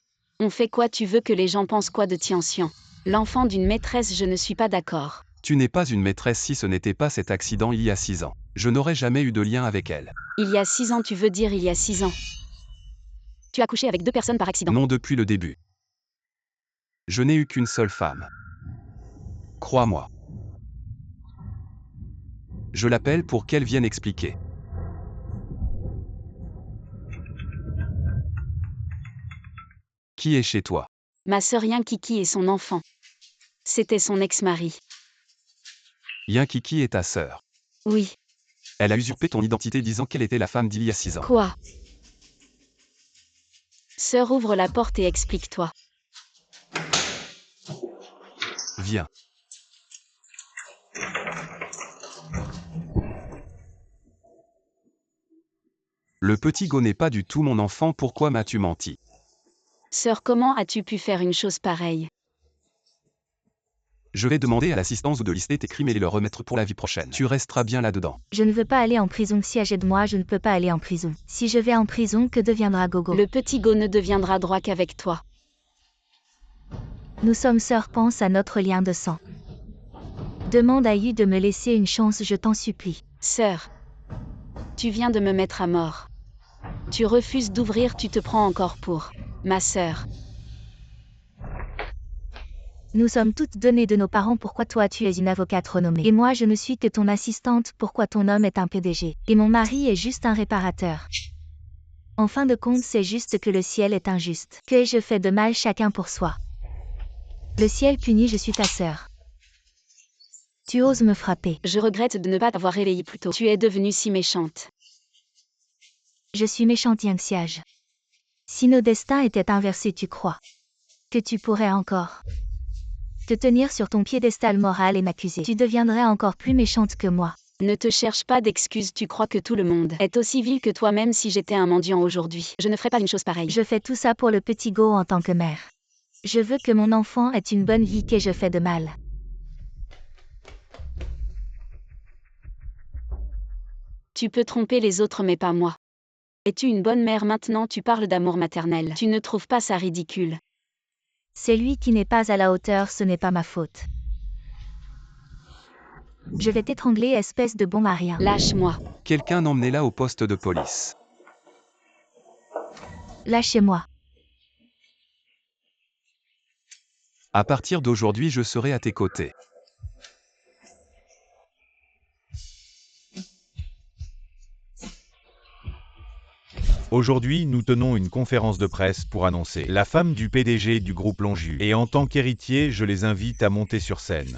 On fait quoi? Tu veux que les gens pensent quoi de Tianxian? L'enfant d'une maîtresse, je ne suis pas d'accord. Tu n'es pas une maîtresse si ce n'était pas cet accident il y a 6 ans. Je n'aurais jamais eu de lien avec elle. Il y a 6 ans, tu veux dire il y a 6 ans. Tu as couché avec 2 personnes par accident. Non, depuis le début. Je n'ai eu qu'une seule femme. Crois-moi. Je l'appelle pour qu'elle vienne expliquer. Qui est chez toi? Ma sœur Kiki et son enfant. C'était son ex-mari. Kiki est ta sœur. Oui. Elle a usurpé ton identité disant qu'elle était la femme d'il y a 6 ans. Quoi? Sœur, ouvre la porte et explique-toi. Viens. Le petit Go n'est pas du tout mon enfant, pourquoi m'as-tu menti? Sœur, comment as-tu pu faire une chose pareille? Je vais demander à l'assistance de lister tes crimes et les leur remettre pour la vie prochaine. Tu resteras bien là-dedans. Je ne veux pas aller en prison. Si aide-moi, je ne peux pas aller en prison. Si je vais en prison, que deviendra Gogo? Le petit Go ne deviendra droit qu'avec toi. Nous sommes sœurs, pense à notre lien de sang. Demande à Yu de me laisser une chance, je t'en supplie. Sœur, tu viens de me mettre à mort. Tu refuses d'ouvrir, tu te prends encore pour ma sœur. Nous sommes toutes données de nos parents, pourquoi toi tu es une avocate renommée? Et moi je ne suis que ton assistante, pourquoi ton homme est un PDG? Et mon mari est juste un réparateur. En fin de compte, c'est juste que le ciel est injuste. Que ai-je fait de mal? Chacun pour soi. Le ciel punit, je suis ta sœur. Tu oses me frapper. Je regrette de ne pas t'avoir réveillée plus tôt. Tu es devenue si méchante. Je suis méchante, Yangxiage. Si nos destins étaient inversés, tu crois que tu pourrais encore te tenir sur ton piédestal moral et m'accuser? Tu deviendrais encore plus méchante que moi. Ne te cherche pas d'excuses, tu crois que tout le monde est aussi vil que toi, même si j'étais un mendiant aujourd'hui. Je ne ferais pas une chose pareille. Je fais tout ça pour le petit Go en tant que mère. Je veux que mon enfant ait une bonne vie, que je fais de mal. Tu peux tromper les autres mais pas moi. Es-tu une bonne mère maintenant? Tu parles d'amour maternel. Tu ne trouves pas ça ridicule? C'est lui qui n'est pas à la hauteur, ce n'est pas ma faute. Je vais t'étrangler, espèce de bon marien. Lâche-moi. Quelqu'un emmenez-la au poste de police. Lâchez-moi. À partir d'aujourd'hui, je serai à tes côtés. Aujourd'hui, nous tenons une conférence de presse pour annoncer la femme du PDG du groupe Longju. Et en tant qu'héritier, je les invite à monter sur scène.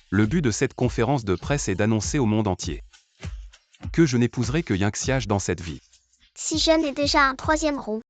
Le but de cette conférence de presse est d'annoncer au monde entier que je n'épouserai que Yangxiage dans cette vie. Si je n'ai déjà un troisième roux.